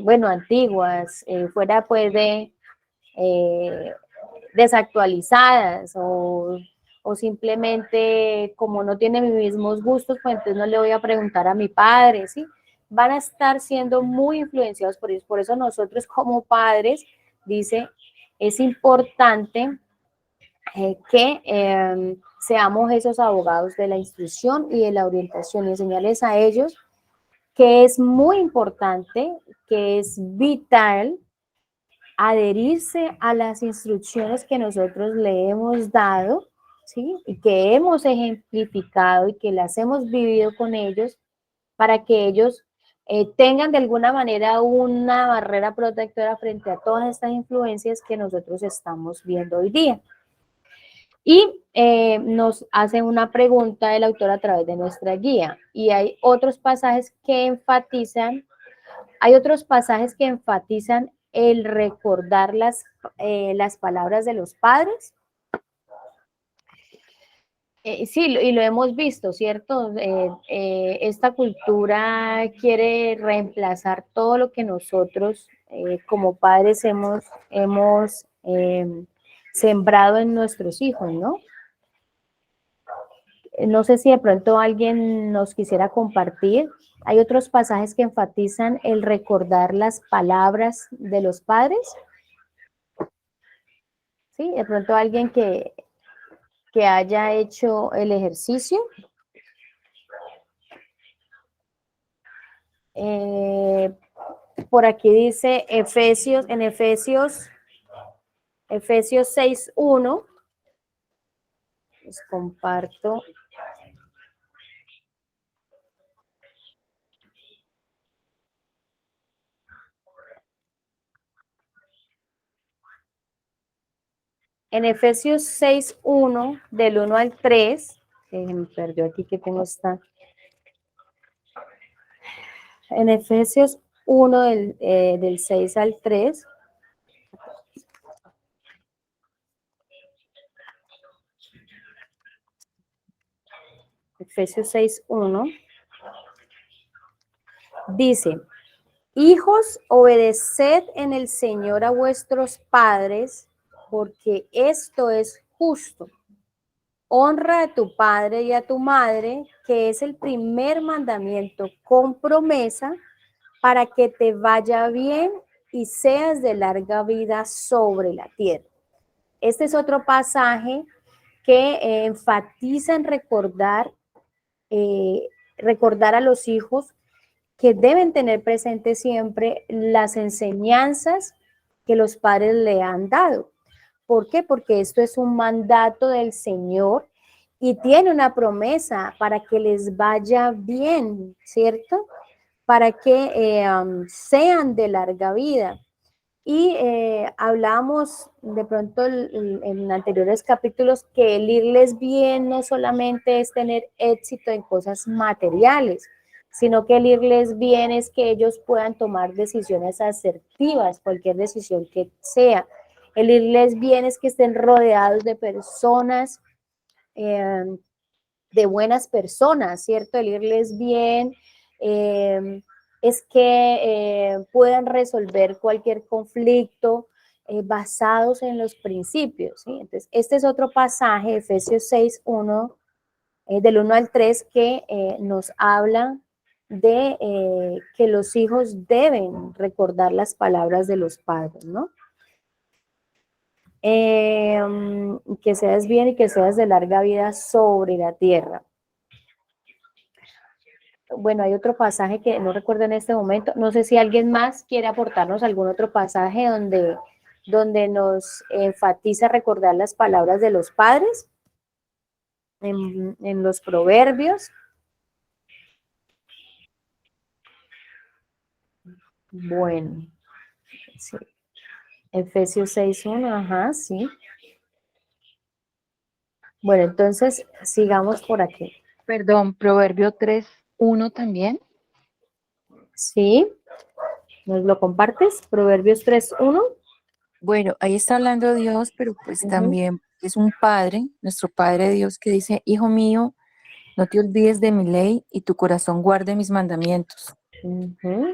bueno, antiguas, fuera pues de desactualizadas o simplemente como no tiene mis mismos gustos, pues entonces no le voy a preguntar a mi padre, ¿sí? Van a estar siendo muy influenciados por ellos. Por eso nosotros como padres, dice, es importante que seamos esos abogados de la instrucción y de la orientación y enseñarles a ellos que es muy importante, que es vital adherirse a las instrucciones que nosotros le hemos dado, ¿sí? Y que hemos ejemplificado y que las hemos vivido con ellos para que ellos tengan de alguna manera una barrera protectora frente a todas estas influencias que nosotros estamos viendo hoy día. Y nos hace una pregunta el autor a través de nuestra guía. Y hay otros pasajes que enfatizan el recordar las palabras de los padres. Sí, y lo hemos visto, ¿cierto? Esta cultura quiere reemplazar todo lo que nosotros como padres hemos sembrado en nuestros hijos, ¿no? No sé si de pronto alguien nos quisiera compartir. Hay otros pasajes que enfatizan el recordar las palabras de los padres. Sí, de pronto alguien que haya hecho el ejercicio. Por aquí dice Efesios 6:1. Les comparto. En Efesios 6:1, del 1 al 3, que me perdió aquí que tengo esta. En Efesios 1 del 6 al 3. Efesios 6:1. Dice, hijos, obedeced en el Señor a vuestros padres, porque esto es justo. Honra a tu padre y a tu madre, que es el primer mandamiento con promesa, para que te vaya bien y seas de larga vida sobre la tierra. Este es otro pasaje que enfatiza en recordar a los hijos que deben tener presente siempre las enseñanzas que los padres le han dado. ¿Por qué? Porque esto es un mandato del Señor y tiene una promesa para que les vaya bien, ¿cierto? Para que sean de larga vida. Y hablamos de pronto en anteriores capítulos que el irles bien no solamente es tener éxito en cosas materiales, sino que el irles bien es que ellos puedan tomar decisiones asertivas, cualquier decisión que sea. El irles bien es que estén rodeados de personas, de buenas personas, ¿cierto? El irles bien es que puedan resolver cualquier conflicto basados en los principios, ¿sí? Entonces, este es otro pasaje, Efesios 6:1, del 1 al 3, que nos habla de que los hijos deben recordar las palabras de los padres, ¿no? Que seas bien y que seas de larga vida sobre la tierra. Bueno, hay otro pasaje que no recuerdo en este momento. No sé si alguien más quiere aportarnos algún otro pasaje donde donde nos enfatiza recordar las palabras de los padres en los proverbios. Bueno, sí. Efesios 6:1, ajá, sí. Bueno, entonces sigamos por aquí. Perdón, Proverbio 3:1 también. Sí, ¿nos lo compartes? Proverbios 3:1. Bueno, ahí está hablando Dios, pero pues Ujú. también es un padre, nuestro Padre Dios, que dice, hijo mío, no te olvides de mi ley y tu corazón guarde mis mandamientos. Ujú.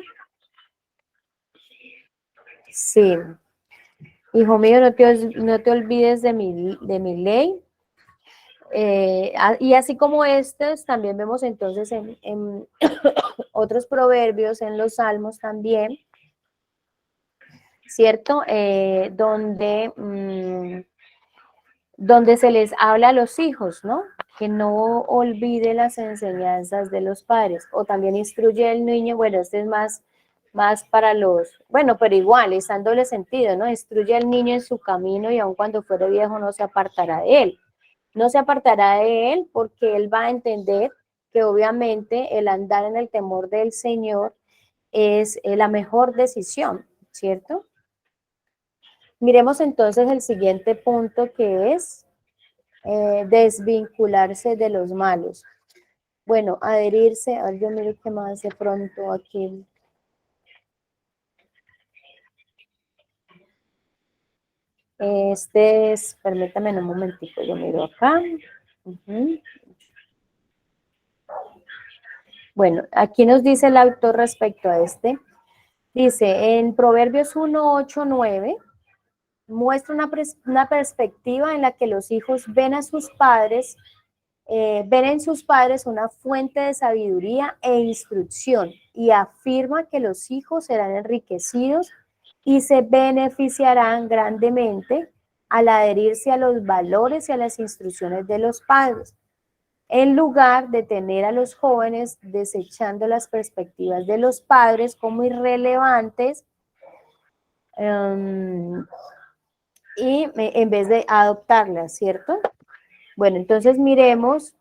Sí. Hijo mío, no te olvides de mi ley. Y así como estos, también vemos entonces en otros proverbios, en los salmos también, ¿cierto? Donde se les habla a los hijos, ¿no? Que no olvide las enseñanzas de los padres. O también instruye al niño, bueno, este es más para bueno, pero igual, es en doble sentido, ¿no? Instruye al niño en su camino y aun cuando fuere viejo no se apartará de él. No se apartará de él porque él va a entender que obviamente el andar en el temor del Señor es la mejor decisión, ¿cierto? Miremos entonces el siguiente punto que es desvincularse de los malos. Bueno, adherirse, a ver, yo miro qué más de pronto aquí. Este es, permítame un momentito, yo miro acá. Ujú. Bueno, aquí nos dice el autor respecto a este. Dice, en Proverbios 1, 8, 9, muestra una perspectiva en la que los hijos ven a sus padres, ven en sus padres una fuente de sabiduría e instrucción y afirma que los hijos serán enriquecidos y se beneficiarán grandemente al adherirse a los valores y a las instrucciones de los padres, en lugar de tener a los jóvenes desechando las perspectivas de los padres como irrelevantes y en vez de adoptarlas, ¿cierto? Bueno, entonces miremos.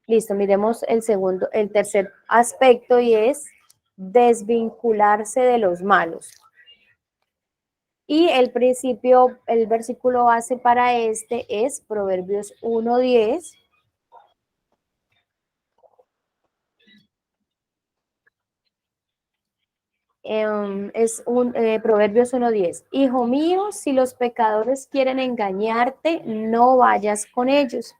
Listo, miremos el tercer aspecto y es desvincularse de los malos. Y el versículo base para este es Proverbios 1:10. Proverbios 1:10. Hijo mío, si los pecadores quieren engañarte, no vayas con ellos.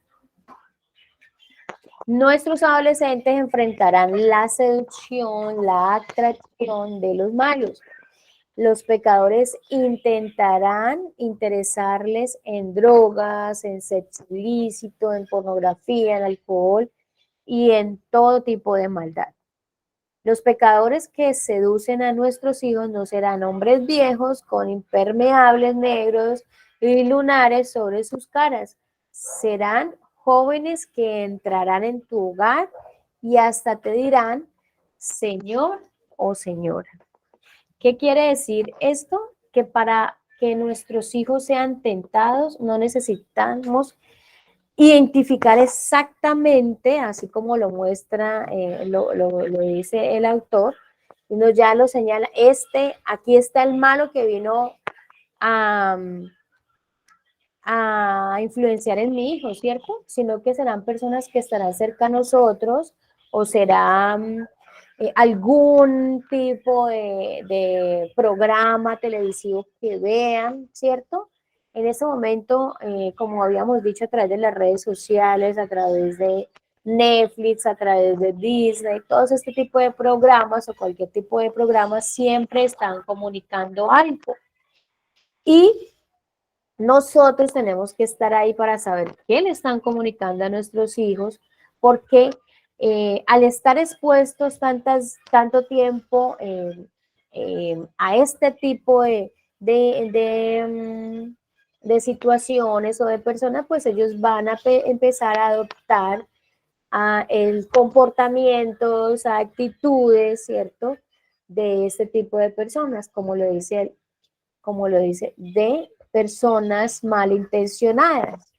Nuestros adolescentes enfrentarán la seducción, la atracción de los malos. Los pecadores intentarán interesarles en drogas, en sexo ilícito, en pornografía, en alcohol y en todo tipo de maldad. Los pecadores que seducen a nuestros hijos no serán hombres viejos con impermeables negros y lunares sobre sus caras. Serán jóvenes que entrarán en tu hogar y hasta te dirán, Señor o Señora. ¿Qué quiere decir esto? Que para que nuestros hijos sean tentados no necesitamos identificar exactamente, así como lo muestra, lo dice el autor, uno ya lo señala, aquí está el malo que vino a, a influenciar en mi hijo, ¿cierto? Sino que serán personas que estarán cerca a nosotros o serán algún tipo de programa televisivo que vean, ¿cierto? En ese momento, como habíamos dicho, a través de las redes sociales, a través de Netflix, a través de Disney, todos este tipo de programas o cualquier tipo de programas siempre están comunicando algo. Y nosotros tenemos que estar ahí para saber qué le están comunicando a nuestros hijos, porque al estar expuestos tanto tiempo a este tipo de situaciones o de personas, pues ellos van a empezar a adoptar a el comportamientos, a actitudes, ¿cierto? De este tipo de personas, como lo dice, de personas malintencionadas.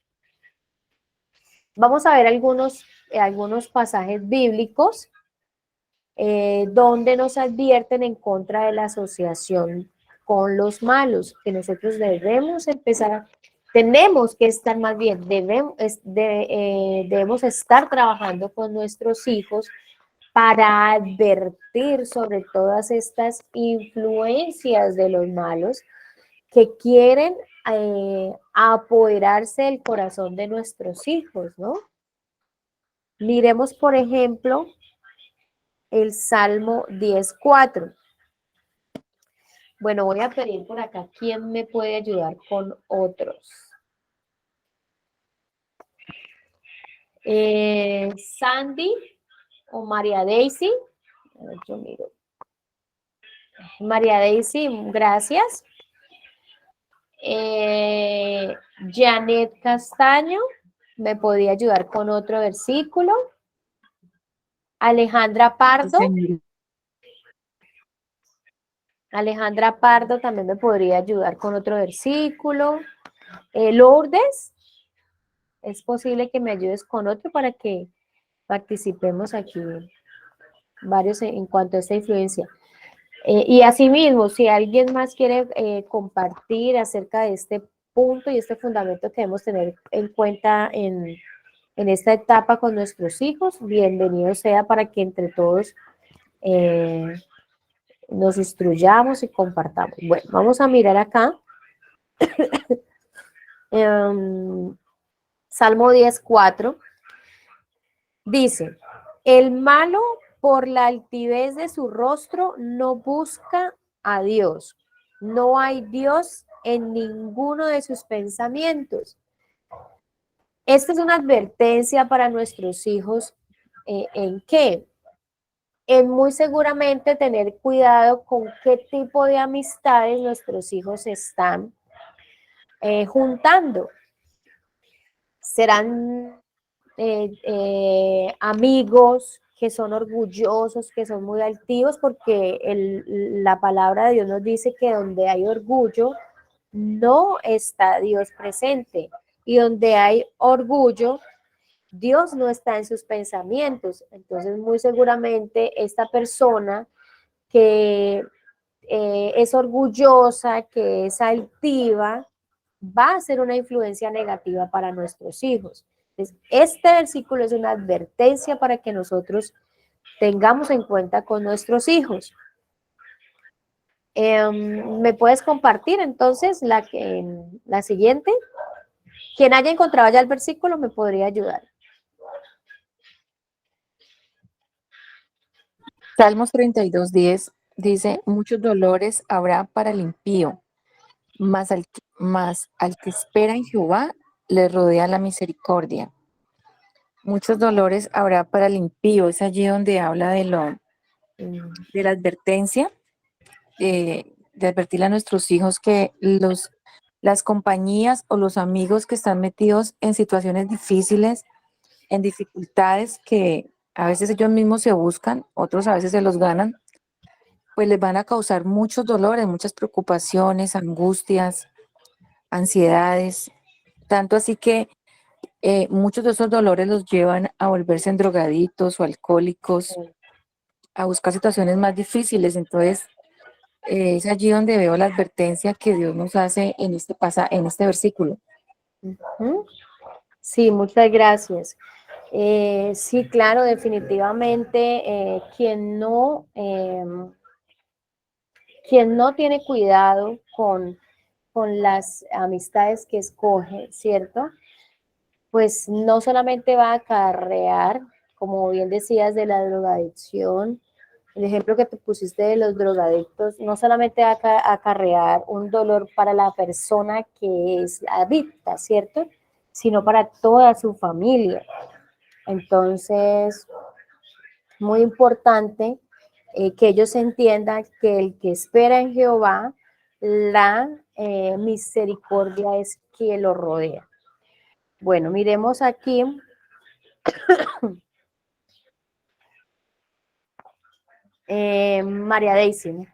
Vamos a ver algunos pasajes bíblicos donde nos advierten en contra de la asociación con los malos, que nosotros tenemos que estar más bien, debemos estar trabajando con nuestros hijos para advertir sobre todas estas influencias de los malos que quieren apoderarse del corazón de nuestros hijos, ¿no? Miremos, por ejemplo, el Salmo 10:4. Bueno, voy a pedir por acá quién me puede ayudar con otros. Sandy o María Daisy. A ver, yo miro. María Daisy, gracias. Janet Castaño, ¿me podría ayudar con otro versículo? Alejandra Pardo. Señor. Alejandra Pardo también me podría ayudar con otro versículo. Lourdes, es posible que me ayudes con otro para que participemos aquí varios en cuanto a esta influencia. Y asimismo, si alguien más quiere compartir acerca de este punto y este fundamento que debemos tener en cuenta en esta etapa con nuestros hijos, bienvenido sea para que entre todos nos instruyamos y compartamos. Bueno, vamos a mirar acá. Salmo 10:4 dice, el malo por la altivez de su rostro no busca a Dios. No hay Dios en ninguno de sus pensamientos. Esta es una advertencia para nuestros hijos. ¿En qué? En muy seguramente tener cuidado con qué tipo de amistades nuestros hijos están juntando. Serán amigos que son orgullosos, que son muy altivos, porque la palabra de Dios nos dice que donde hay orgullo, no está Dios presente. Y donde hay orgullo, Dios no está en sus pensamientos. Entonces, muy seguramente esta persona que es orgullosa, que es altiva, va a ser una influencia negativa para nuestros hijos. Entonces, este versículo es una advertencia para que nosotros tengamos en cuenta con nuestros hijos. ¿Me puedes compartir entonces la siguiente? Quien haya encontrado ya el versículo me podría ayudar. Salmos 32:10 dice, muchos dolores habrá para el impío, mas al que espera en Jehová le rodea la misericordia. Muchos dolores habrá para el impío, es allí donde habla de la advertencia, de advertirle a nuestros hijos que las compañías o los amigos que están metidos en situaciones difíciles, en dificultades que a veces ellos mismos se buscan, otros a veces se los ganan, pues les van a causar muchos dolores, muchas preocupaciones, angustias, ansiedades, tanto así que muchos de esos dolores los llevan a volverse en drogaditos o alcohólicos, a buscar situaciones más difíciles. Entonces, es allí donde veo la advertencia que Dios nos hace en este versículo. Sí, muchas gracias. Sí, claro, definitivamente quien no tiene cuidado con las amistades que escoge, ¿cierto? Pues no solamente va a acarrear, como bien decías, de la drogadicción, el ejemplo que te pusiste de los drogadictos, no solamente va a acarrear un dolor para la persona que es adicta, ¿cierto? Sino para toda su familia. Entonces, muy importante que ellos entiendan que el que espera en Jehová, la misericordia es quien lo rodea. Bueno, miremos aquí María Daisy.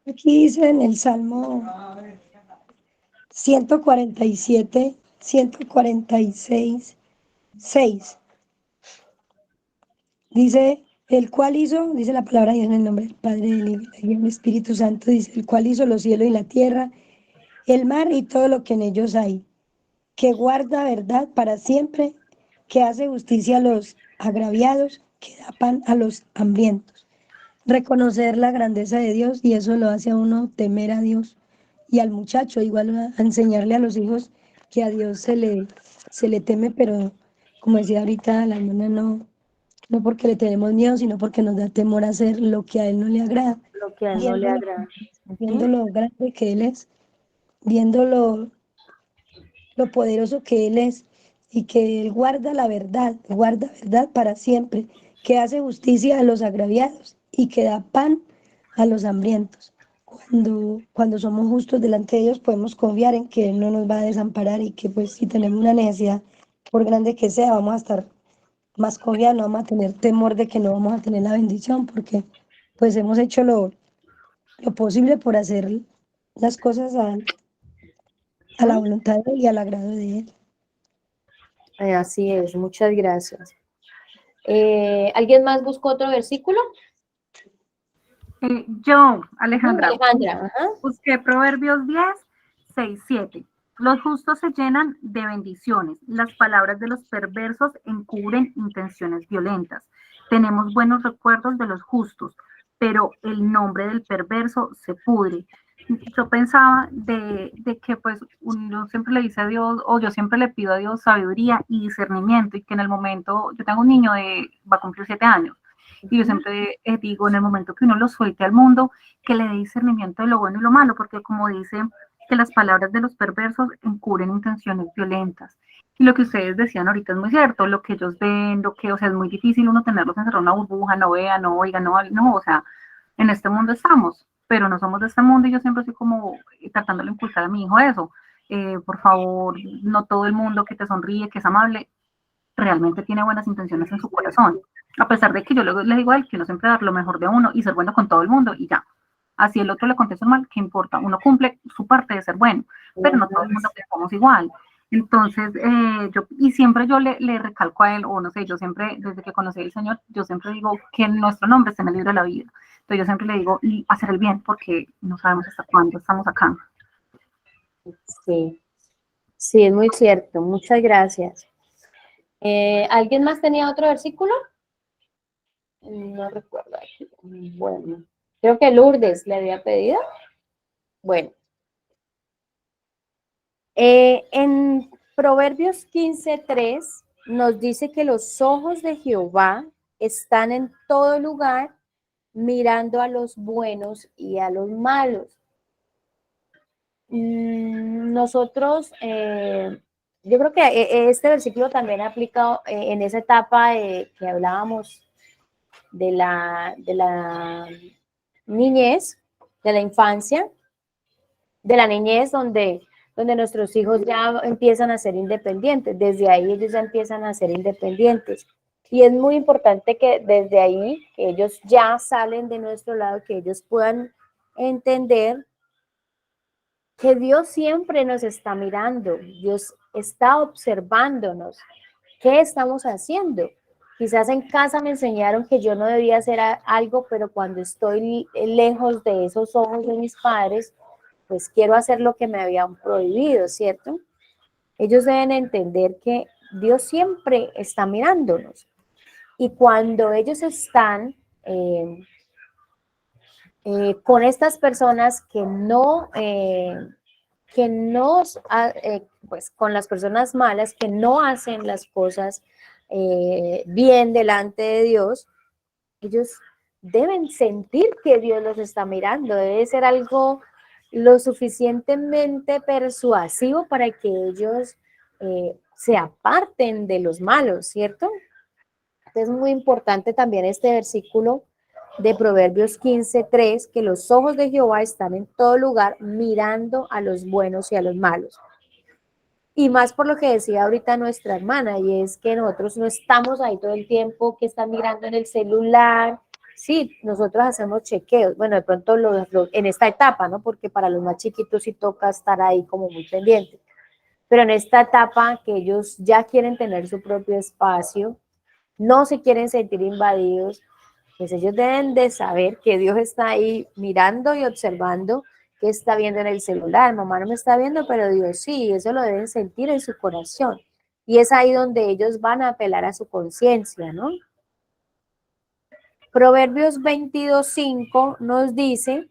Aquí dice en el Salmo 147, 146, 6. Dice, el cual hizo, dice la palabra de Dios en el nombre del Padre, del Hijo y del Espíritu Santo, dice, el cual hizo los cielos y la tierra, el mar y todo lo que en ellos hay, que guarda verdad para siempre, que hace justicia a los agraviados, que da pan a los hambrientos. Reconocer la grandeza de Dios y eso lo hace a uno temer a Dios y al muchacho, igual a enseñarle a los hijos que a Dios se le teme, pero como decía ahorita la hermana, no porque le tenemos miedo, sino porque nos da temor a hacer lo que a Él no le agrada, Lo que a él no le viendo agrada. viendo lo grande que Él es, viendo lo poderoso que Él es y que Él guarda verdad para siempre, que hace justicia a los agraviados y que da pan a los hambrientos. Cuando somos justos delante de Dios podemos confiar en que Él no nos va a desamparar y que pues si tenemos una necesidad, por grande que sea, vamos a estar más confiados, no vamos a tener temor de que no vamos a tener la bendición porque pues hemos hecho lo posible por hacer las cosas a la voluntad de Él y al agrado de Él. Así es, muchas gracias. ¿Alguien más buscó otro versículo? Yo, Alejandra, Alejandra, ajá. busqué Proverbios 10, 6, 7. Los justos se llenan de bendiciones. Las palabras de los perversos encubren intenciones violentas. Tenemos buenos recuerdos de los justos, pero el nombre del perverso se pudre. Yo pensaba de que pues uno siempre le dice a Dios, o yo siempre le pido a Dios sabiduría y discernimiento, y que en el momento, yo tengo un niño va a cumplir 7 años, y yo siempre digo, en el momento que uno lo suelte al mundo, que le dé discernimiento de lo bueno y lo malo, porque como dice, que las palabras de los perversos encubren intenciones violentas. Y lo que ustedes decían ahorita es muy cierto, lo que ellos ven, o sea, es muy difícil uno tenerlos encerrados en una burbuja, no vea, no oiga, no, o sea, en este mundo estamos, pero no somos de este mundo, y yo siempre estoy como tratando de inculcar a mi hijo eso. Por favor, no todo el mundo que te sonríe, que es amable, realmente tiene buenas intenciones en su corazón. A pesar de que yo le digo a él que no siempre dar lo mejor de uno y ser bueno con todo el mundo y ya. Así el otro le contesta mal, ¿qué importa? Uno cumple su parte de ser bueno, pero no todo el mundo pensamos igual. Entonces, siempre yo le recalco a él, o no sé, yo siempre, desde que conocí al Señor, yo siempre digo que nuestro nombre está en el libro de la vida. Entonces yo siempre le digo, hacer el bien, porque no sabemos hasta cuándo estamos acá. Sí, sí, es muy cierto. Muchas gracias. ¿Alguien más tenía otro versículo? No recuerdo. Bueno, creo que Lourdes le había pedido. Bueno. En Proverbios 15:3 nos dice que los ojos de Jehová están en todo lugar, mirando a los buenos y a los malos. Nosotros, yo creo que este versículo también ha aplicado en esa etapa que hablábamos de la niñez, de la infancia, de la niñez donde nuestros hijos ya empiezan a ser independientes. Desde ahí ellos ya empiezan a ser independientes. Y es muy importante que desde ahí, que ellos ya salen de nuestro lado, que ellos puedan entender que Dios siempre nos está mirando, Dios está observándonos. ¿Qué estamos haciendo? Quizás en casa me enseñaron que yo no debía hacer algo, pero cuando estoy lejos de esos ojos de mis padres, pues quiero hacer lo que me habían prohibido, ¿cierto? Ellos deben entender que Dios siempre está mirándonos. Y cuando ellos están con estas personas pues con las personas malas que no hacen las cosas bien delante de Dios, ellos deben sentir que Dios los está mirando, debe ser algo lo suficientemente persuasivo para que ellos se aparten de los malos, ¿cierto? Es muy importante también este versículo de Proverbios 15:3, que los ojos de Jehová están en todo lugar mirando a los buenos y a los malos. Y más por lo que decía ahorita nuestra hermana, y es que nosotros no estamos ahí todo el tiempo que están mirando en el celular. Sí, nosotros hacemos chequeos, bueno, de pronto en esta etapa, ¿no? Porque para los más chiquitos sí toca estar ahí como muy pendiente. Pero en esta etapa que ellos ya quieren tener su propio espacio, no se quieren sentir invadidos, pues ellos deben de saber que Dios está ahí mirando y observando qué está viendo en el celular. Mamá no me está viendo, pero Dios sí, eso lo deben sentir en su corazón. Y es ahí donde ellos van a apelar a su conciencia, ¿no? Proverbios 22:5 nos dice,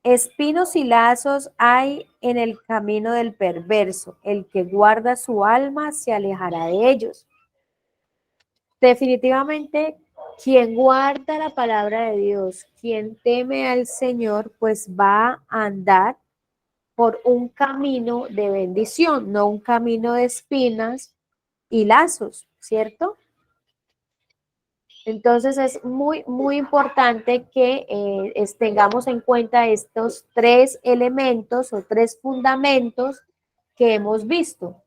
espinos y lazos hay en el camino del perverso, el que guarda su alma se alejará de ellos. Definitivamente, quien guarda la palabra de Dios, quien teme al Señor, pues va a andar por un camino de bendición, no un camino de espinas y lazos, ¿cierto? Entonces es muy, muy importante que tengamos en cuenta estos tres elementos o tres fundamentos que hemos visto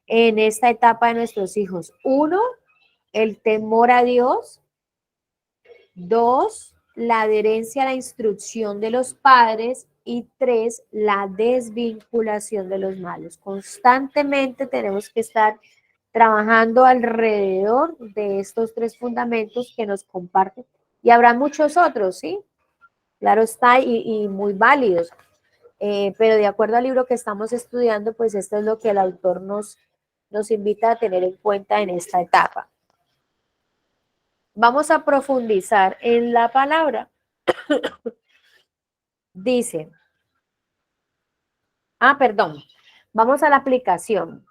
en esta etapa de nuestros hijos. Uno, el temor a Dios. Dos, la adherencia a la instrucción de los padres. Y tres, la desvinculación de los malos. Constantemente tenemos que estar trabajando alrededor de estos tres fundamentos que nos comparten. Y habrá muchos otros, ¿sí? Claro está, y muy válidos. Pero de acuerdo al libro que estamos estudiando, pues esto es lo que el autor nos invita a tener en cuenta en esta etapa. Vamos a profundizar en la palabra. Dice, perdón, vamos a la aplicación.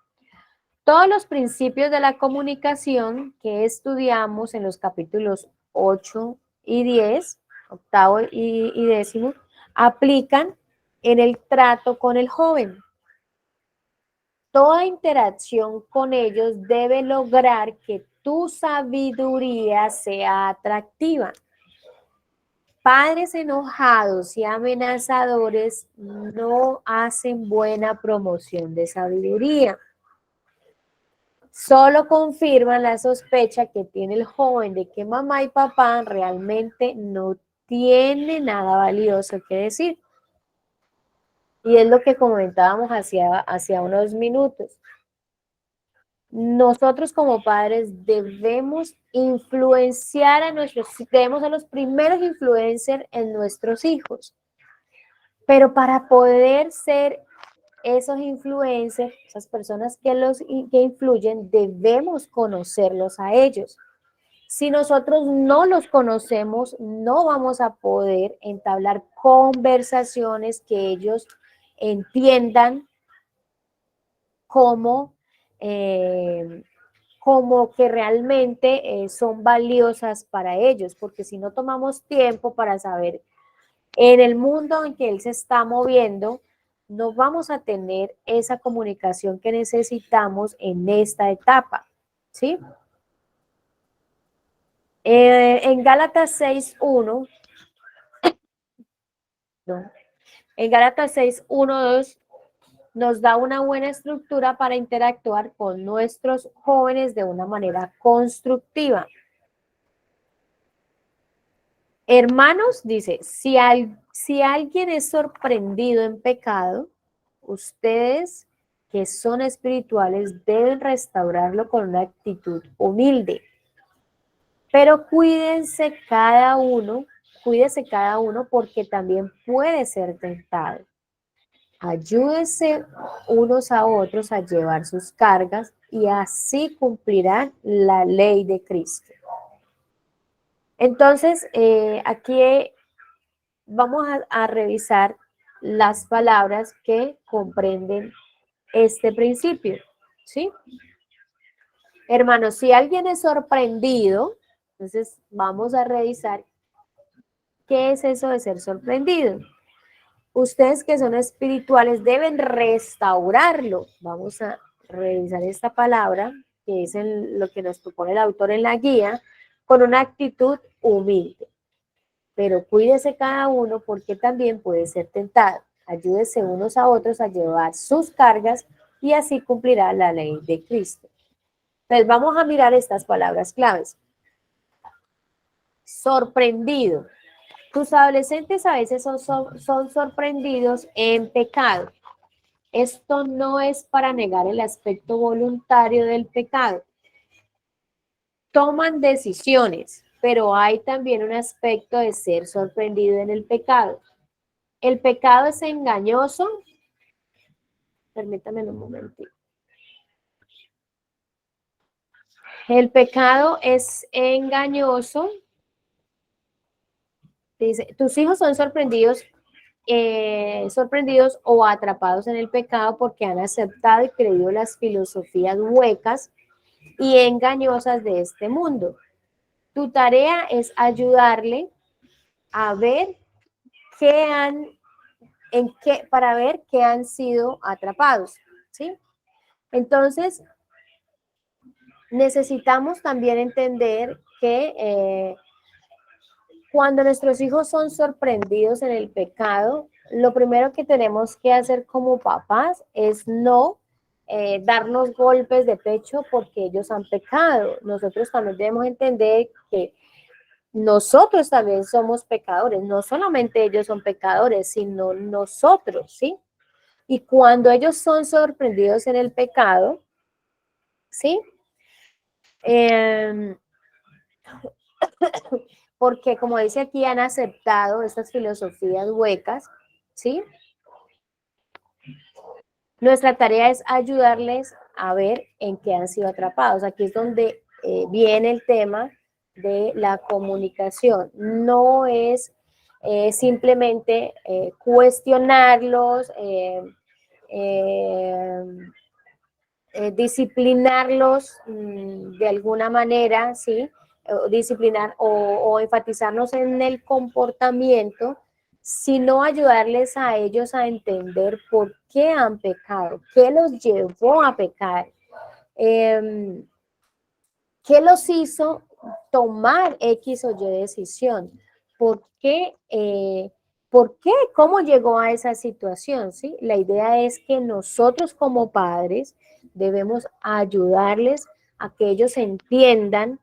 Todos los principios de la comunicación que estudiamos en los capítulos 8 y 10, octavo y décimo, aplican en el trato con el joven. Toda interacción con ellos debe lograr que tu sabiduría sea atractiva. Padres enojados y amenazadores no hacen buena promoción de sabiduría. Solo confirman la sospecha que tiene el joven de que mamá y papá realmente no tienen nada valioso que decir. Y es lo que comentábamos hacia unos minutos. Nosotros como padres debemos influenciar debemos ser los primeros influencers en nuestros hijos. Pero para poder ser esos influencers, esas personas que influyen, debemos conocerlos a ellos. Si nosotros no los conocemos, no vamos a poder entablar conversaciones que ellos entiendan como que realmente son valiosas para ellos, porque si no tomamos tiempo para saber en el mundo en que él se está moviendo, no vamos a tener esa comunicación que necesitamos en esta etapa, ¿sí? En Gálatas 6:1, no, en Gálatas 6:1-2 nos da una buena estructura para interactuar con nuestros jóvenes de una manera constructiva. Hermanos, dice, si alguien es sorprendido en pecado, ustedes que son espirituales deben restaurarlo con una actitud humilde. Pero cuídese cada uno porque también puede ser tentado. Ayúdense unos a otros a llevar sus cargas y así cumplirán la ley de Cristo. Entonces, aquí vamos a revisar las palabras que comprenden este principio, ¿sí? Hermanos, si alguien es sorprendido, entonces vamos a revisar qué es eso de ser sorprendido. Ustedes que son espirituales deben restaurarlo. Vamos a revisar esta palabra, que es lo que nos propone el autor en la guía, con una actitud humilde. Pero cuídese cada uno porque también puede ser tentado. Ayúdese unos a otros a llevar sus cargas y así cumplirá la ley de Cristo. Entonces vamos a mirar estas palabras claves. Sorprendido. Tus adolescentes a veces son sorprendidos en pecado. Esto no es para negar el aspecto voluntario del pecado. Toman decisiones, pero hay también un aspecto de ser sorprendido en el pecado. El pecado es engañoso. Permítame un momentito. El pecado es engañoso. Dice, tus hijos son sorprendidos o atrapados en el pecado porque han aceptado y creído las filosofías huecas y engañosas de este mundo. Tu tarea es ayudarle a ver para ver qué han sido atrapados, ¿sí? Entonces, necesitamos también entender que cuando nuestros hijos son sorprendidos en el pecado, lo primero que tenemos que hacer como papás es no darnos golpes de pecho porque ellos han pecado. Nosotros también debemos entender que nosotros también somos pecadores. No solamente ellos son pecadores, sino nosotros, ¿sí? Y cuando ellos son sorprendidos en el pecado, ¿sí? Porque como dice aquí, han aceptado estas filosofías huecas, ¿sí? Nuestra tarea es ayudarles a ver en qué han sido atrapados. Aquí es donde viene el tema de la comunicación. No es simplemente cuestionarlos, disciplinarlos de alguna manera, ¿sí? Disciplinar o enfatizarnos en el comportamiento, sino ayudarles a ellos a entender por qué han pecado, qué los llevó a pecar, qué los hizo tomar X o Y decisión, por qué, cómo llegó a esa situación, ¿sí? La idea es que nosotros como padres debemos ayudarles a que ellos entiendan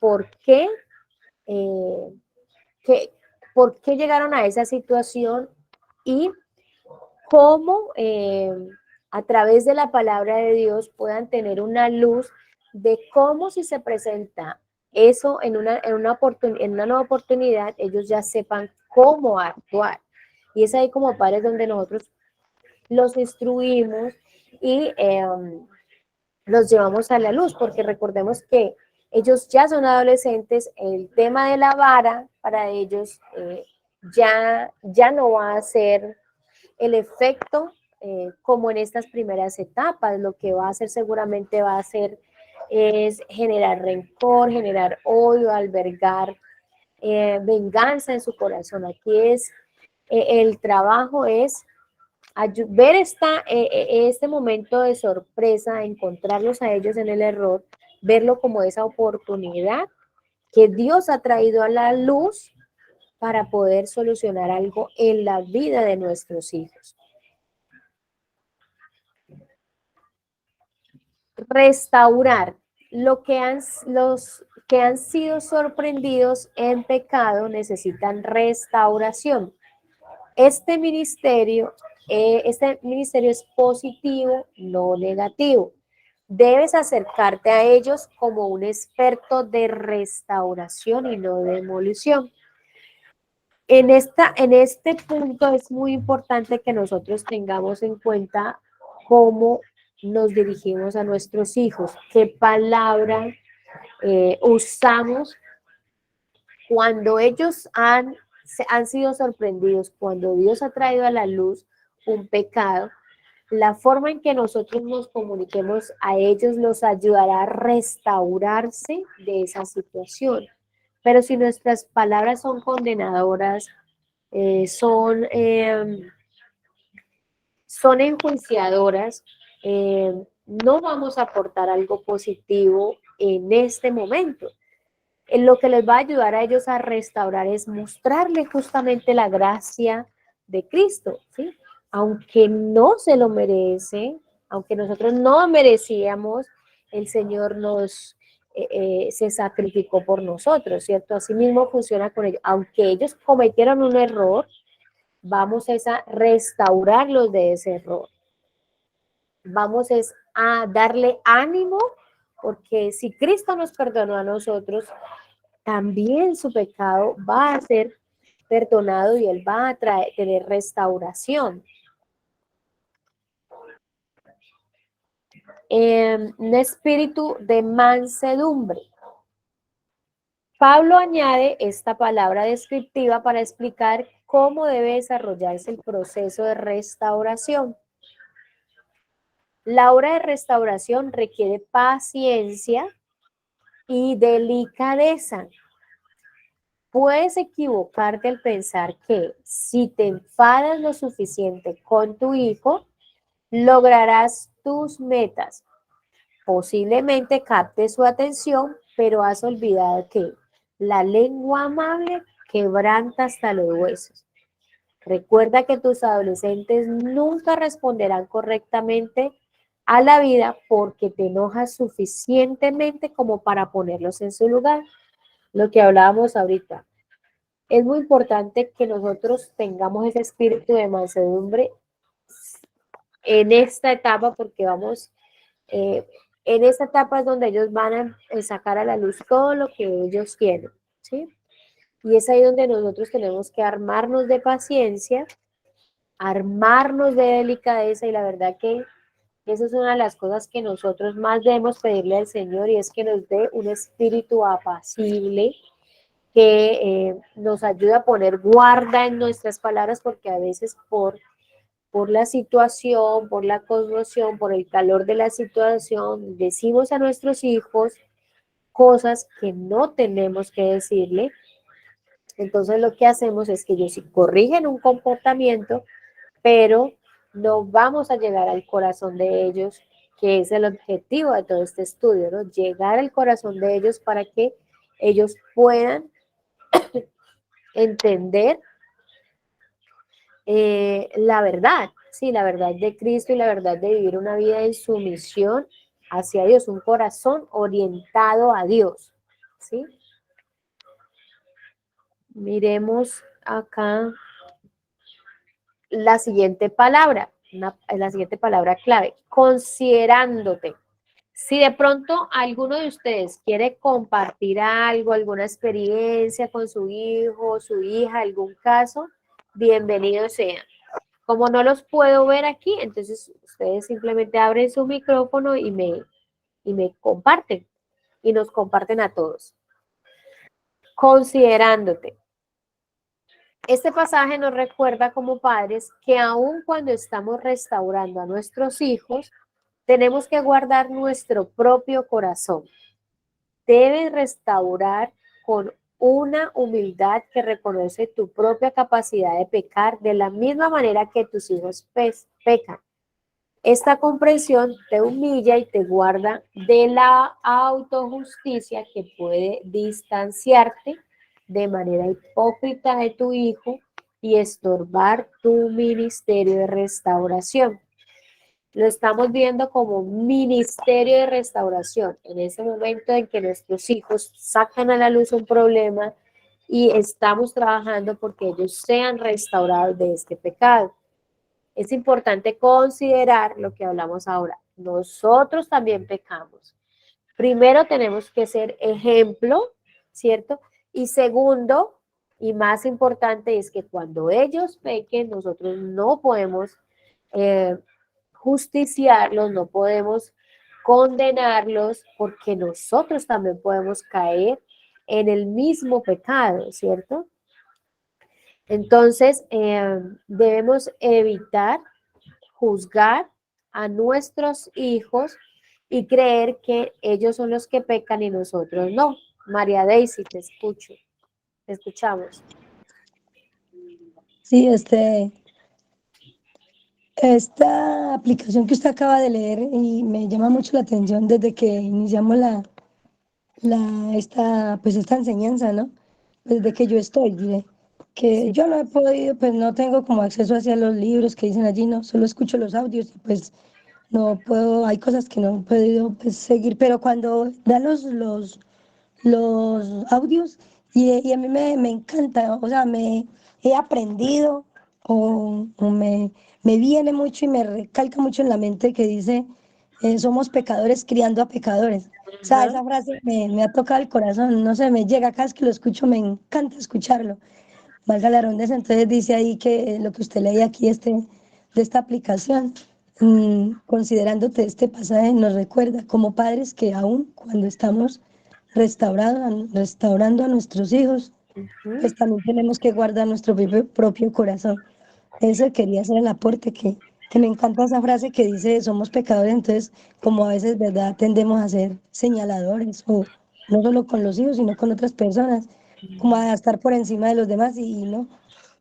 por qué, por qué llegaron a esa situación y cómo a través de la palabra de Dios puedan tener una luz de cómo si se presenta eso en una nueva oportunidad, ellos ya sepan cómo actuar. Y es ahí como padres donde nosotros los instruimos y los llevamos a la luz, porque recordemos que ellos ya son adolescentes, el tema de la vara para ellos ya no va a ser el efecto como en estas primeras etapas. Lo que va a hacer seguramente es generar rencor, generar odio, albergar venganza en su corazón. Aquí el trabajo es ver este momento de sorpresa, encontrarlos a ellos en el error, verlo como esa oportunidad que Dios ha traído a la luz para poder solucionar algo en la vida de nuestros hijos. Restaurar. Los que han sido sorprendidos en pecado necesitan restauración. Este ministerio es positivo, no negativo. Debes acercarte a ellos como un experto de restauración y no de demolición. En este punto es muy importante que nosotros tengamos en cuenta cómo nos dirigimos a nuestros hijos, qué palabra usamos cuando ellos han sido sorprendidos, cuando Dios ha traído a la luz un pecado. La forma en que nosotros nos comuniquemos a ellos los ayudará a restaurarse de esa situación. Pero si nuestras palabras son condenadoras, son enjuiciadoras, no vamos a aportar algo positivo en este momento. Lo que les va a ayudar a ellos a restaurar es mostrarle justamente la gracia de Cristo, ¿sí? Aunque no se lo merece, Aunque nosotros no merecíamos, el Señor se sacrificó por nosotros, ¿cierto? Así mismo funciona con ellos. Aunque ellos cometieron un error, vamos a restaurarlos de ese error. Vamos a darle ánimo, porque si Cristo nos perdonó a nosotros, también su pecado va a ser perdonado y él va a tener restauración. Un espíritu de mansedumbre. Pablo añade esta palabra descriptiva para explicar cómo debe desarrollarse el proceso de restauración. La obra de restauración requiere paciencia y delicadeza. Puedes equivocarte al pensar que si te enfadas lo suficiente con tu hijo, lograrás tus metas. Posiblemente captes su atención, pero has olvidado que la lengua amable quebranta hasta los huesos. Recuerda que tus adolescentes nunca responderán correctamente a la vida porque te enojas suficientemente como para ponerlos en su lugar. Lo que hablábamos ahorita. Es muy importante que nosotros tengamos ese espíritu de mansedumbre en esta etapa porque en esta etapa es donde ellos van a sacar a la luz todo lo que ellos tienen, ¿sí? Y es ahí donde nosotros tenemos que armarnos de paciencia, armarnos de delicadeza y la verdad que esa es una de las cosas que nosotros más debemos pedirle al Señor y es que nos dé un espíritu apacible que nos ayude a poner guarda en nuestras palabras porque a veces por la situación, por la conmoción, por el calor de la situación, decimos a nuestros hijos cosas que no tenemos que decirle. Entonces lo que hacemos es que ellos sí corrigen un comportamiento, pero no vamos a llegar al corazón de ellos, que es el objetivo de todo este estudio, ¿no? Llegar al corazón de ellos para que ellos puedan entender la verdad, sí, la verdad de Cristo y la verdad de vivir una vida en sumisión hacia Dios, un corazón orientado a Dios, ¿sí? Miremos acá la siguiente palabra, la siguiente palabra clave, considerándote. Si de pronto alguno de ustedes quiere compartir algo, alguna experiencia con su hijo, su hija, algún caso, bienvenido sea. Como no los puedo ver aquí, entonces ustedes simplemente abren su micrófono y me comparten, y nos comparten a todos. Considerándote. Este pasaje nos recuerda como padres que aun cuando estamos restaurando a nuestros hijos, tenemos que guardar nuestro propio corazón. Debes restaurar con una humildad que reconoce tu propia capacidad de pecar de la misma manera que tus hijos pecan. Esta comprensión te humilla y te guarda de la autojusticia que puede distanciarte de manera hipócrita de tu hijo y estorbar tu ministerio de restauración. Lo estamos viendo como ministerio de restauración, en ese momento en que nuestros hijos sacan a la luz un problema y estamos trabajando porque ellos sean restaurados de este pecado. Es importante considerar lo que hablamos ahora. Nosotros también pecamos. Primero tenemos que ser ejemplo, ¿cierto? Y segundo, y más importante, es que cuando ellos pequen, nosotros no podemos justiciarlos, no podemos condenarlos, porque nosotros también podemos caer en el mismo pecado, ¿cierto? Entonces, debemos evitar juzgar a nuestros hijos y creer que ellos son los que pecan y nosotros no. María Daisy, te escucho. Te escuchamos. Sí, esta aplicación que usted acaba de leer y me llama mucho la atención desde que iniciamos esta enseñanza, ¿no? Desde que yo estoy, diré, que Sí. yo no he podido, pues no tengo como acceso hacia los libros que dicen allí, no, solo escucho los audios y pues no puedo, hay cosas que no he podido pues, seguir, pero cuando dan los audios y a mí me encanta, o sea, me he aprendido o me viene mucho y me recalca mucho en la mente que dice, somos pecadores criando a pecadores. O sea, esa frase me ha tocado el corazón, no sé, me llega, cada vez que lo escucho me encanta escucharlo. Valga la redundancia, entonces dice ahí que lo que usted leía aquí de esta aplicación, considerándote este pasaje, nos recuerda como padres que aún cuando estamos restaurando a nuestros hijos, pues también tenemos que guardar nuestro propio corazón. Eso quería hacer el aporte, que me encanta esa frase que dice, somos pecadores, entonces como a veces, ¿verdad?, tendemos a ser señaladores, o no solo con los hijos, sino con otras personas, como a estar por encima de los demás y no,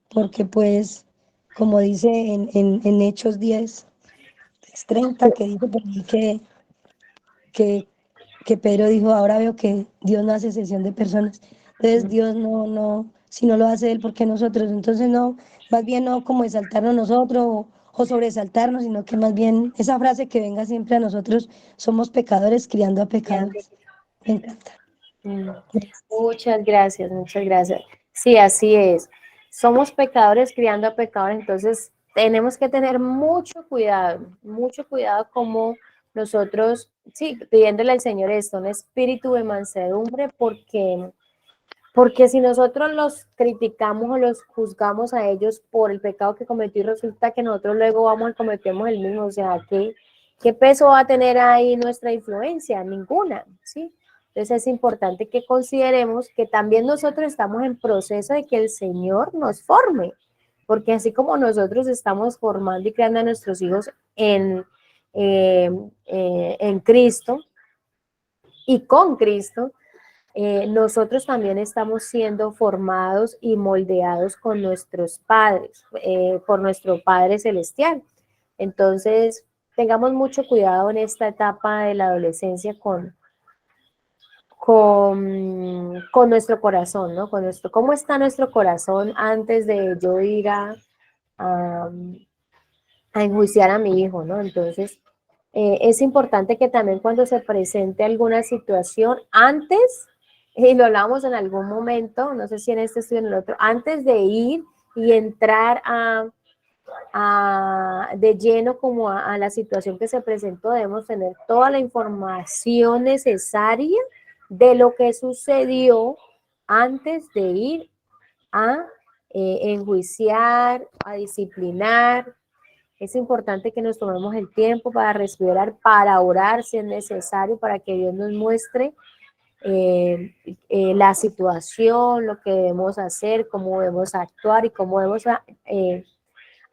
porque pues, como dice en Hechos 10:30, que dice por ahí que, que Pedro dijo, ahora veo que Dios no hace excepción de personas. Entonces Dios si no lo hace Él, ¿por qué nosotros? Entonces no, más bien no como exaltarnos nosotros o sobresaltarnos, sino que más bien esa frase que venga siempre a nosotros, somos pecadores criando a pecadores. Me encanta. Mm, Muchas gracias, muchas gracias. Sí, así es. Somos pecadores criando a pecadores, entonces tenemos que tener mucho cuidado como nosotros, sí, pidiéndole al Señor esto, un espíritu de mansedumbre, porque si nosotros los criticamos o los juzgamos a ellos por el pecado que cometió y resulta que nosotros luego vamos y cometemos el mismo, o sea, ¿qué peso va a tener ahí nuestra influencia? Ninguna, ¿sí? Entonces es importante que consideremos que también nosotros estamos en proceso de que el Señor nos forme, porque así como nosotros estamos formando y creando a nuestros hijos en Cristo y con Cristo, nosotros también estamos siendo formados y moldeados con nuestros padres, por nuestro Padre Celestial. Entonces, tengamos mucho cuidado en esta etapa de la adolescencia con nuestro corazón, ¿no? ¿Cómo está nuestro corazón antes de yo ir a, a enjuiciar a mi hijo, ¿no? Entonces, es importante que también cuando se presente alguna situación, antes, y lo hablamos en algún momento, no sé si en este estudio o en el otro, antes de ir y entrar de lleno como a la situación que se presentó, debemos tener toda la información necesaria de lo que sucedió antes de ir a enjuiciar, a disciplinar. Es importante que nos tomemos el tiempo para respirar, para orar si es necesario, para que Dios nos muestre la situación, lo que debemos hacer, cómo debemos actuar y cómo debemos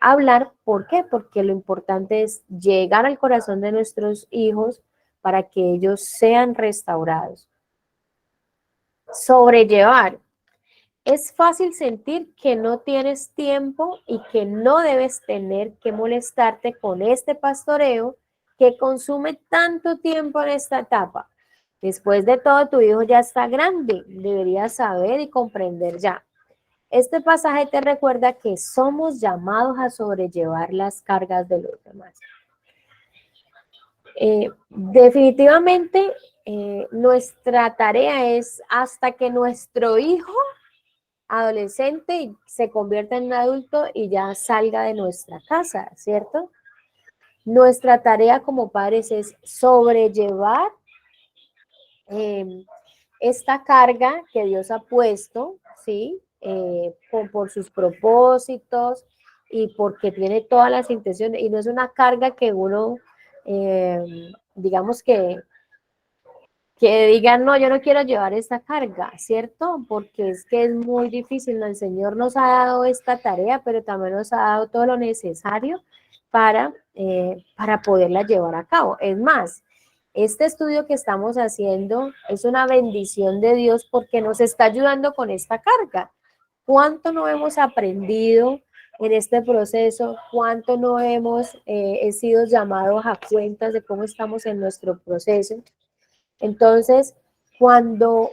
hablar. ¿Por qué? Porque lo importante es llegar al corazón de nuestros hijos para que ellos sean restaurados. Sobrellevar. Es fácil sentir que no tienes tiempo y que no debes tener que molestarte con este pastoreo que consume tanto tiempo en esta etapa. Después de todo, tu hijo ya está grande, deberías saber y comprender ya. Este pasaje te recuerda que somos llamados a sobrellevar las cargas de los demás. Definitivamente, nuestra tarea es hasta que nuestro hijo adolescente se convierta en un adulto y ya salga de nuestra casa, ¿cierto? Nuestra tarea como padres es sobrellevar esta carga que Dios ha puesto, ¿sí? Por sus propósitos y porque tiene todas las intenciones, y no es una carga que uno, digamos que digan, no, yo no quiero llevar esta carga, ¿cierto? Porque es que es muy difícil, ¿no? El Señor nos ha dado esta tarea, pero también nos ha dado todo lo necesario para poderla llevar a cabo. Es más, este estudio que estamos haciendo es una bendición de Dios porque nos está ayudando con esta carga. ¿Cuánto no hemos aprendido en este proceso? ¿Cuánto no hemos sido llamados a cuentas de cómo estamos en nuestro proceso? Entonces, cuando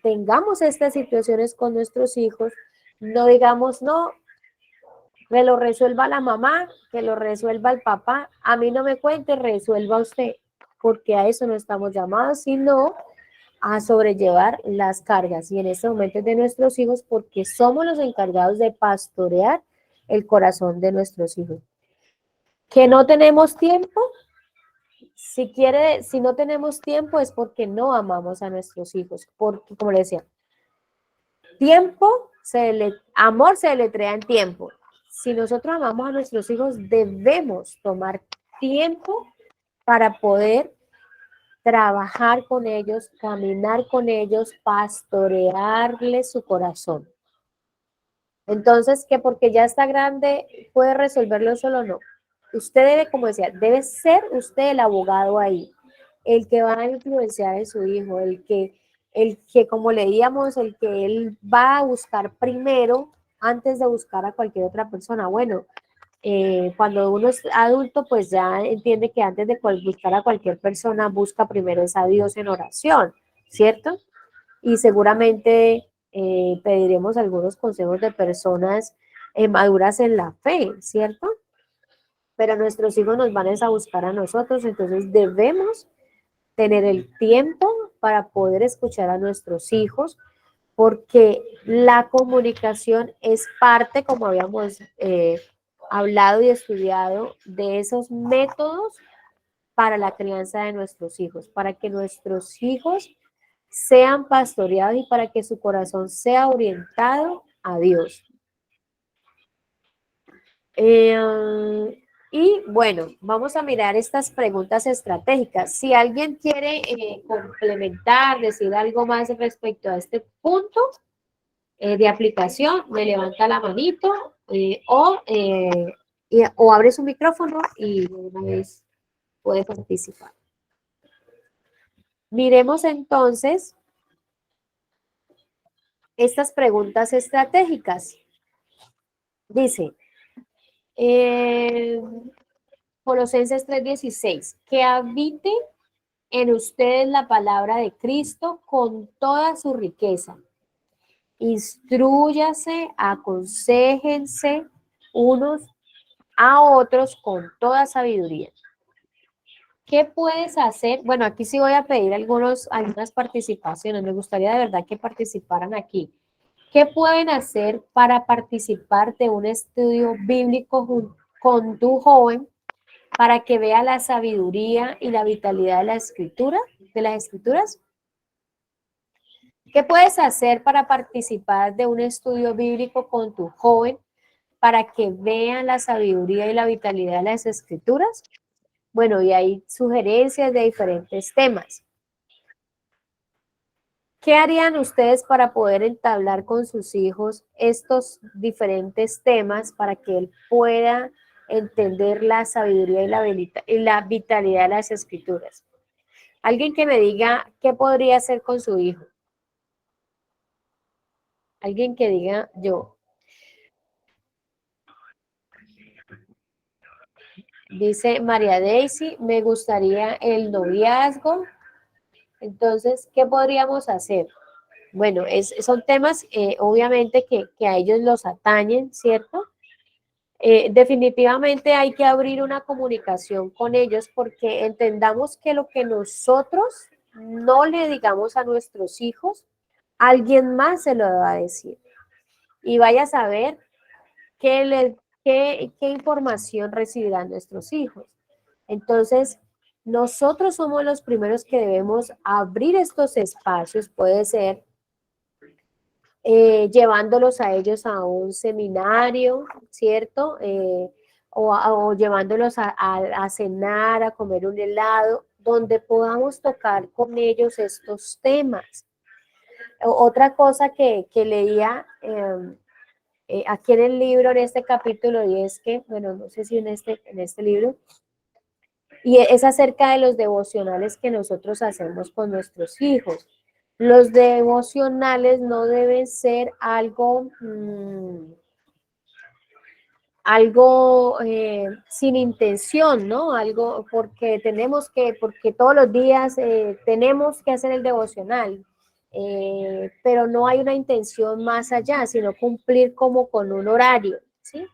tengamos estas situaciones con nuestros hijos, no digamos, no, Que lo resuelva la mamá, que lo resuelva el papá. A mí no me cuente, resuelva usted, porque a eso no estamos llamados, sino a sobrellevar las cargas. Y en este momento es de nuestros hijos, porque somos los encargados de pastorear el corazón de nuestros hijos. Que no tenemos tiempo, si no tenemos tiempo es porque no amamos a nuestros hijos, porque como le decía, amor se deletrea en tiempo. Si nosotros amamos a nuestros hijos, debemos tomar tiempo para poder trabajar con ellos, caminar con ellos, pastorearles su corazón. Entonces, que porque ya está grande, puede resolverlo solo, no. Usted debe, como decía, debe ser usted el abogado ahí, el que va a influenciar en su hijo, el que como leíamos, el que él va a buscar primero antes de buscar a cualquier otra persona. Bueno, cuando uno es adulto, pues ya entiende que antes de buscar a cualquier persona, busca primero es a Dios en oración, ¿cierto? Y seguramente pediremos algunos consejos de personas maduras en la fe, ¿cierto? Pero nuestros hijos nos van a buscar a nosotros, entonces debemos tener el tiempo para poder escuchar a nuestros hijos, porque la comunicación es parte, como habíamos hablado y estudiado, de esos métodos para la crianza de nuestros hijos, para que nuestros hijos sean pastoreados y para que su corazón sea orientado a Dios. Y bueno, vamos a mirar estas preguntas estratégicas. Si alguien quiere complementar, decir algo más respecto a este punto de aplicación, me levanta la manito o abre su micrófono y de una vez puede participar. Miremos entonces estas preguntas estratégicas. Dice, Colosenses 3:16, que habite en ustedes la palabra de Cristo con toda su riqueza. Instrúyase, aconséjense unos a otros con toda sabiduría. ¿Qué puedes hacer? Bueno, aquí sí voy a pedir algunas participaciones. Me gustaría de verdad que participaran aquí. ¿Qué pueden hacer para participar de un estudio bíblico con tu joven para que vea la sabiduría y la vitalidad de la escritura, de las escrituras? ¿Qué puedes hacer para participar de un estudio bíblico con tu joven para que vean la sabiduría y la vitalidad de las escrituras? Bueno, y hay sugerencias de diferentes temas. ¿Qué harían ustedes para poder entablar con sus hijos estos diferentes temas para que él pueda entender la sabiduría y la vitalidad de las escrituras? Alguien que me diga qué podría hacer con su hijo. Alguien que diga yo. Dice María Daisy, me gustaría el noviazgo. Entonces, ¿qué podríamos hacer? Bueno, son temas obviamente que a ellos los atañen, ¿cierto? Definitivamente hay que abrir una comunicación con ellos porque entendamos que lo que nosotros no le digamos a nuestros hijos, alguien más se lo va a decir. Y vaya a saber qué información recibirán nuestros hijos. Entonces, nosotros somos los primeros que debemos abrir estos espacios, puede ser llevándolos a ellos a un seminario, ¿cierto? O llevándolos a cenar, a comer un helado, donde podamos tocar con ellos estos temas. Otra cosa que leía aquí en el libro, en este capítulo, y es que, bueno, no sé si en este libro, y es acerca de los devocionales que nosotros hacemos con nuestros hijos. Los devocionales no deben ser algo sin intención, ¿no? Algo porque todos los días tenemos que hacer el devocional, pero no hay una intención más allá, sino cumplir como con un horario, ¿sí?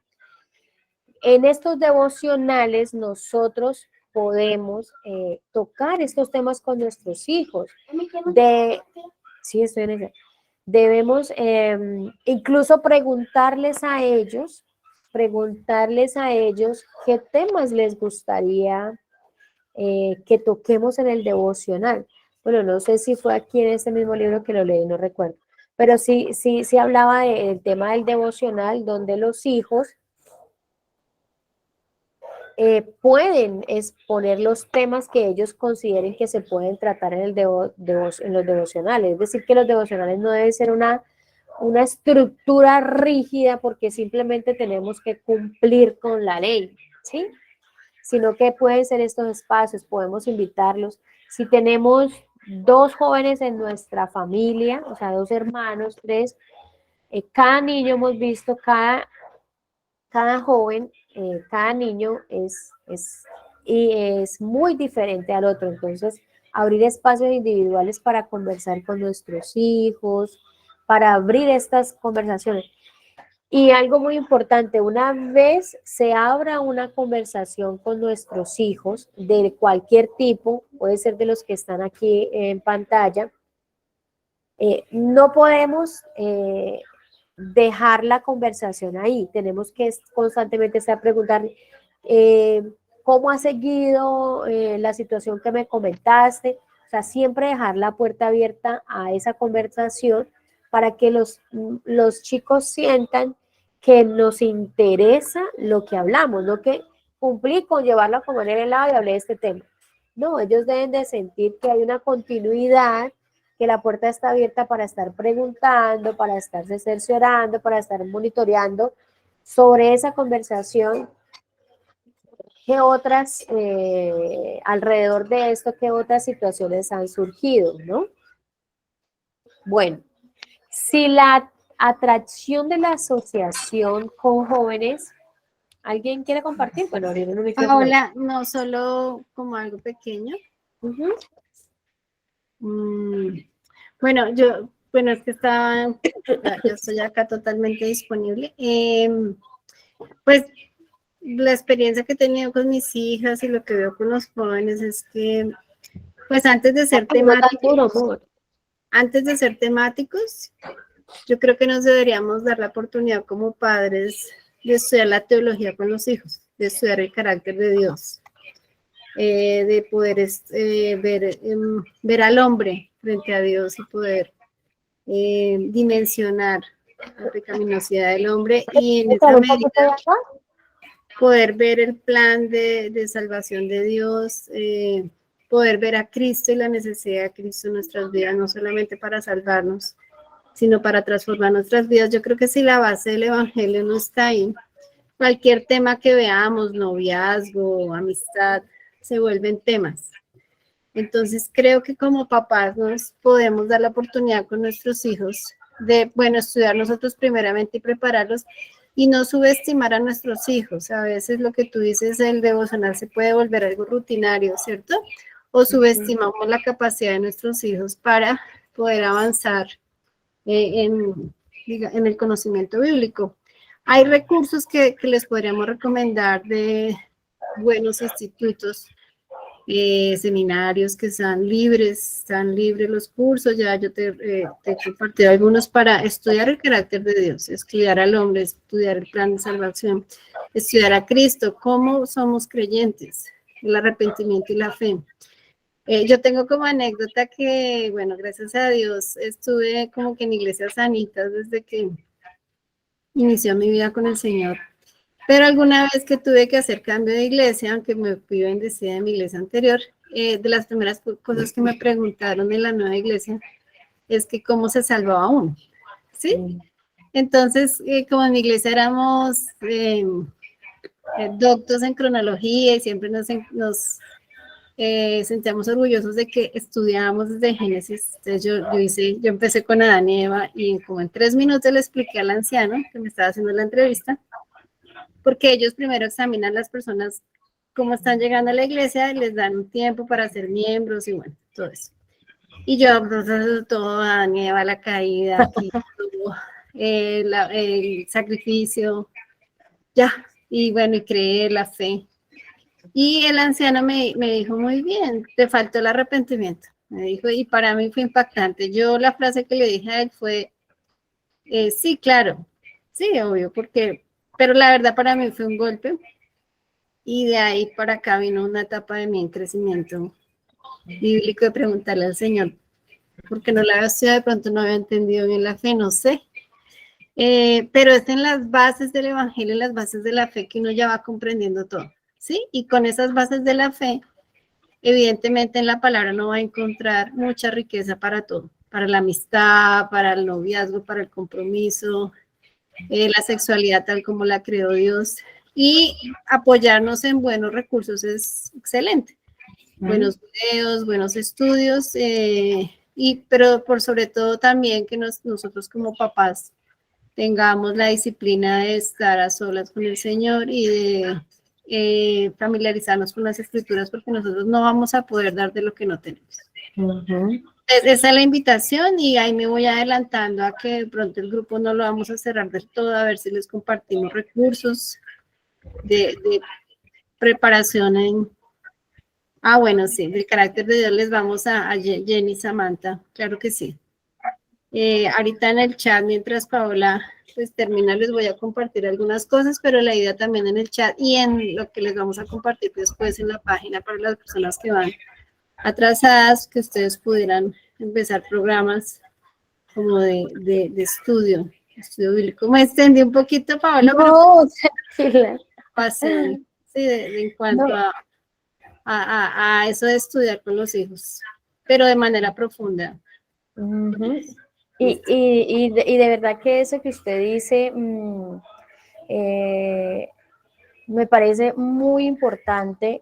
En estos devocionales nosotros podemos tocar estos temas con nuestros hijos. Sí, estoy en eso. Debemos incluso preguntarles a ellos qué temas les gustaría que toquemos en el devocional. Bueno, no sé si fue aquí en este mismo libro que lo leí, no recuerdo, pero sí hablaba del tema del devocional, donde los hijos pueden exponer los temas que ellos consideren que se pueden tratar en, en los devocionales. Es decir, que los devocionales no deben ser una estructura rígida porque simplemente tenemos que cumplir con la ley, ¿sí? Sino que pueden ser estos espacios, podemos invitarlos. Si tenemos 2 jóvenes en nuestra familia, o sea, 2 hermanos, 3, cada niño hemos visto, cada joven, cada niño es muy diferente al otro. Entonces, abrir espacios individuales para conversar con nuestros hijos, para abrir estas conversaciones. Y algo muy importante, una vez se abra una conversación con nuestros hijos de cualquier tipo, puede ser de los que están aquí en pantalla, no podemos dejar la conversación ahí. Tenemos que constantemente estar preguntando cómo ha seguido la situación que me comentaste. O sea, siempre dejar la puerta abierta a esa conversación para que los chicos sientan que nos interesa lo que hablamos, no que cumplí con llevarlo a comer en helado y hablé de este tema. No, ellos deben de sentir que hay una continuidad, que la puerta está abierta para estar preguntando, para estarse cerciorando, para estar monitoreando sobre esa conversación, qué otras, alrededor de esto, qué otras situaciones han surgido, ¿no? Bueno, si la atracción de la asociación con jóvenes, ¿alguien quiere compartir? Bueno, abrir un micrófono. Paola, no solo como algo pequeño. Bueno, es que yo estoy acá totalmente disponible. Pues la experiencia que he tenido con mis hijas y lo que veo con los jóvenes es que, pues antes de ser temáticos, yo creo que nos deberíamos dar la oportunidad como padres de estudiar la teología con los hijos, de estudiar el carácter de Dios, de poder ver al hombre frente a Dios y poder dimensionar la pecaminosidad del hombre y en esa medida poder ver el plan de salvación de Dios, poder ver a Cristo y la necesidad de Cristo en nuestras vidas, no solamente para salvarnos, sino para transformar nuestras vidas. Yo creo que si la base del Evangelio no está ahí, cualquier tema que veamos, noviazgo, amistad, se vuelven temas. Entonces creo que como papás nos podemos dar la oportunidad con nuestros hijos de, bueno, estudiar nosotros primeramente y prepararlos y no subestimar a nuestros hijos. A veces lo que tú dices, el devocional se puede volver algo rutinario, ¿cierto? O subestimamos la capacidad de nuestros hijos para poder avanzar en el conocimiento bíblico. Hay recursos que les podríamos recomendar de buenos institutos, seminarios que están libres los cursos. Ya yo te he compartido algunos para estudiar el carácter de Dios, estudiar al hombre, estudiar el plan de salvación, estudiar a Cristo, cómo somos creyentes, el arrepentimiento y la fe. Yo tengo como anécdota que, bueno, gracias a Dios estuve como que en iglesias sanitas desde que inició mi vida con el Señor. Pero alguna vez que tuve que hacer cambio de iglesia, aunque me fui bendecida de mi iglesia anterior, de las primeras cosas que me preguntaron en la nueva iglesia es que cómo se salvaba uno, ¿sí? Entonces, como en mi iglesia éramos doctos en cronología y siempre nos sentíamos orgullosos de que estudiábamos desde Génesis. Entonces yo empecé con Adán y Eva y como en 3 minutos le expliqué al anciano que me estaba haciendo la entrevista, porque ellos primero examinan las personas cómo están llegando a la iglesia y les dan un tiempo para ser miembros y bueno, todo eso. Y yo, todo Adán y Eva, la caída, el sacrificio, ya. y bueno, y creer la fe. Y el anciano me dijo, muy bien, te faltó el arrepentimiento. Me dijo, y para mí fue impactante. Yo la frase que le dije a él fue, sí, claro, sí, obvio, porque, pero la verdad para mí fue un golpe. Y de ahí para acá vino una etapa de mi crecimiento bíblico de preguntarle al Señor, porque no la había estudiado, de pronto no había entendido bien la fe, no sé. Pero es en las bases del Evangelio, en las bases de la fe que uno ya va comprendiendo todo, ¿sí? Y con esas bases de la fe, evidentemente en la palabra no va a encontrar mucha riqueza para todo, para la amistad, para el noviazgo, para el compromiso, la sexualidad tal como la creó Dios, y apoyarnos en buenos recursos es excelente. Buenos videos, buenos estudios, pero por sobre todo también que nosotros como papás tengamos la disciplina de estar a solas con el Señor y de familiarizarnos con las escrituras, porque nosotros no vamos a poder dar de lo que no tenemos. Esa es la invitación, y ahí me voy adelantando a que de pronto el grupo no lo vamos a cerrar del todo, a ver si les compartimos recursos de preparación en... Ah, bueno, sí, del carácter de Dios les vamos a Jenny, Samantha, claro que sí. Ahorita en el chat, mientras Paola pues termina, les voy a compartir algunas cosas, pero la idea también en el chat y en lo que les vamos a compartir después en la página para las personas que van atrasadas, que ustedes pudieran empezar programas como de estudio bíblico. Me extendí un poquito, Paola, pero No, tranquila. pasé, sí, en cuanto No. a eso de estudiar con los hijos, pero de manera profunda. Ujú. Y de verdad que eso que usted dice me parece muy importante,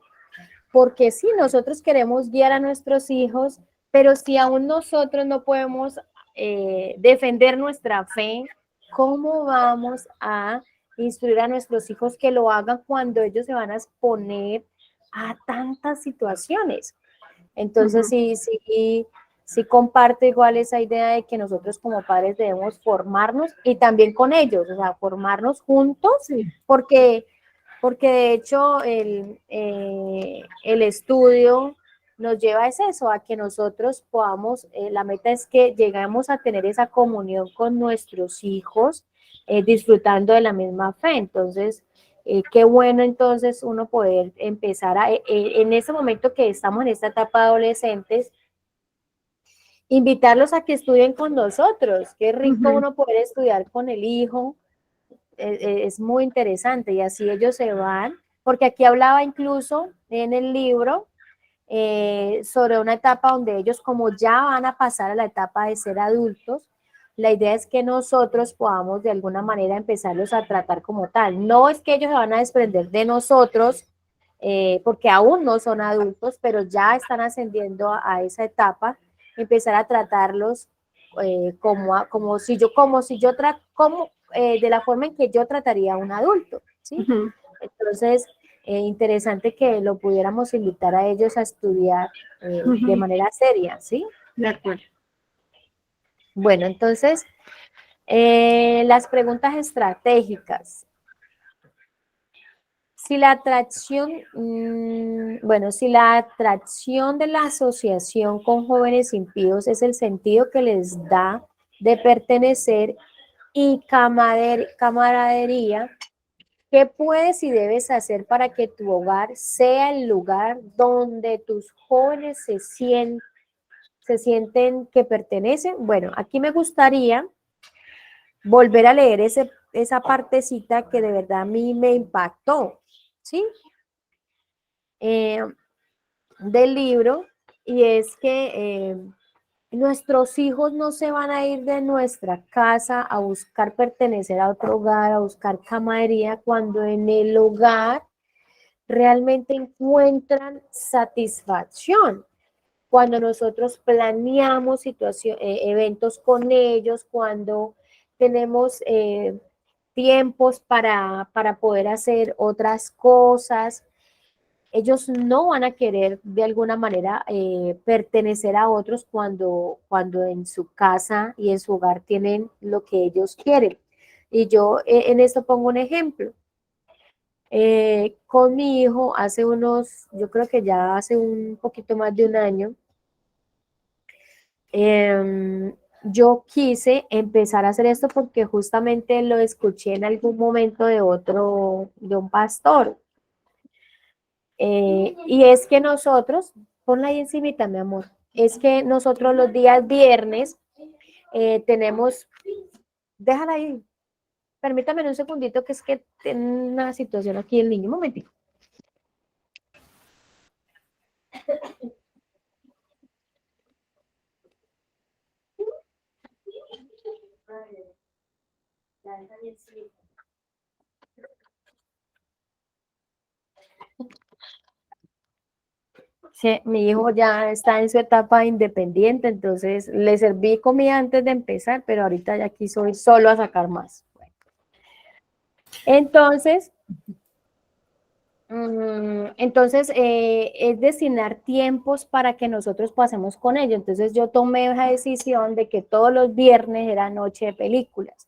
porque sí, nosotros queremos guiar a nuestros hijos, pero si aún nosotros no podemos defender nuestra fe, ¿cómo vamos a instruir a nuestros hijos que lo hagan cuando ellos se van a exponer a tantas situaciones? Entonces, sí comparto igual esa idea de que nosotros como padres debemos formarnos y también con ellos, o sea, formarnos juntos, porque de hecho el estudio nos lleva a eso, a que nosotros podamos, la meta es que llegamos a tener esa comunión con nuestros hijos, disfrutando de la misma fe. Entonces, qué bueno entonces uno poder empezar en ese momento que estamos en esta etapa de adolescentes, invitarlos a que estudien con nosotros. Qué rico uno poder estudiar con el hijo, es muy interesante, y así ellos se van, porque aquí hablaba incluso en el libro sobre una etapa donde ellos, como ya van a pasar a la etapa de ser adultos, la idea es que nosotros podamos de alguna manera empezarlos a tratar como tal. No es que ellos se van a desprender de nosotros, porque aún no son adultos, pero ya están ascendiendo a esa etapa, empezar a tratarlos como si yo de la forma en que yo trataría a un adulto, ¿sí? Entonces, interesante que lo pudiéramos invitar a ellos a estudiar de manera seria, ¿sí? De acuerdo. Bueno, entonces, las preguntas estratégicas. Si la atracción, si la atracción de la asociación con jóvenes impíos es el sentido que les da de pertenecer y camaradería, ¿qué puedes y debes hacer para que tu hogar sea el lugar donde tus jóvenes se sienten que pertenecen? Bueno, aquí me gustaría volver a leer esa partecita que de verdad a mí me impactó, ¿sí? Del libro, y es que nuestros hijos no se van a ir de nuestra casa a buscar pertenecer a otro hogar, a buscar camaradería, cuando en el hogar realmente encuentran satisfacción. Cuando nosotros planeamos eventos con ellos, cuando tenemos tiempos para poder hacer otras cosas, ellos no van a querer de alguna manera pertenecer a otros cuando en su casa y en su hogar tienen lo que ellos quieren. Y yo en esto pongo un ejemplo. Con mi hijo hace yo creo que ya hace un poquito más de un año, yo quise empezar a hacer esto porque justamente lo escuché en algún momento de un pastor. Y es que nosotros, ponla ahí encimita, mi amor, es que nosotros los días viernes tenemos, déjala ahí, permítame un segundito que es que tiene una situación aquí el niño, un momentito. Sí, mi hijo ya está en su etapa independiente, entonces le serví comida antes de empezar, pero ahorita ya quiso ir solo a sacar más. Entonces, es destinar tiempos para que nosotros pasemos con ellos. Entonces yo tomé esa decisión de que todos los viernes era noche de películas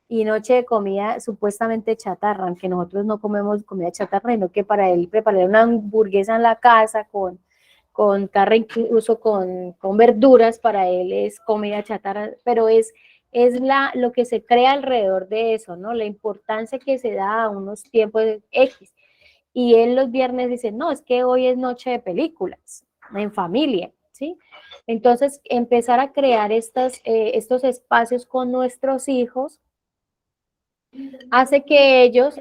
y noche de comida supuestamente chatarra, aunque nosotros no comemos comida chatarra, sino que para él preparar una hamburguesa en la casa con carne, incluso con verduras, para él es comida chatarra, pero es lo que se crea alrededor de eso, ¿no? La importancia que se da a unos tiempos X. Y él los viernes dice, no, es que hoy es noche de películas, en familia, ¿sí? Entonces, empezar a crear estos espacios con nuestros hijos hace que ellos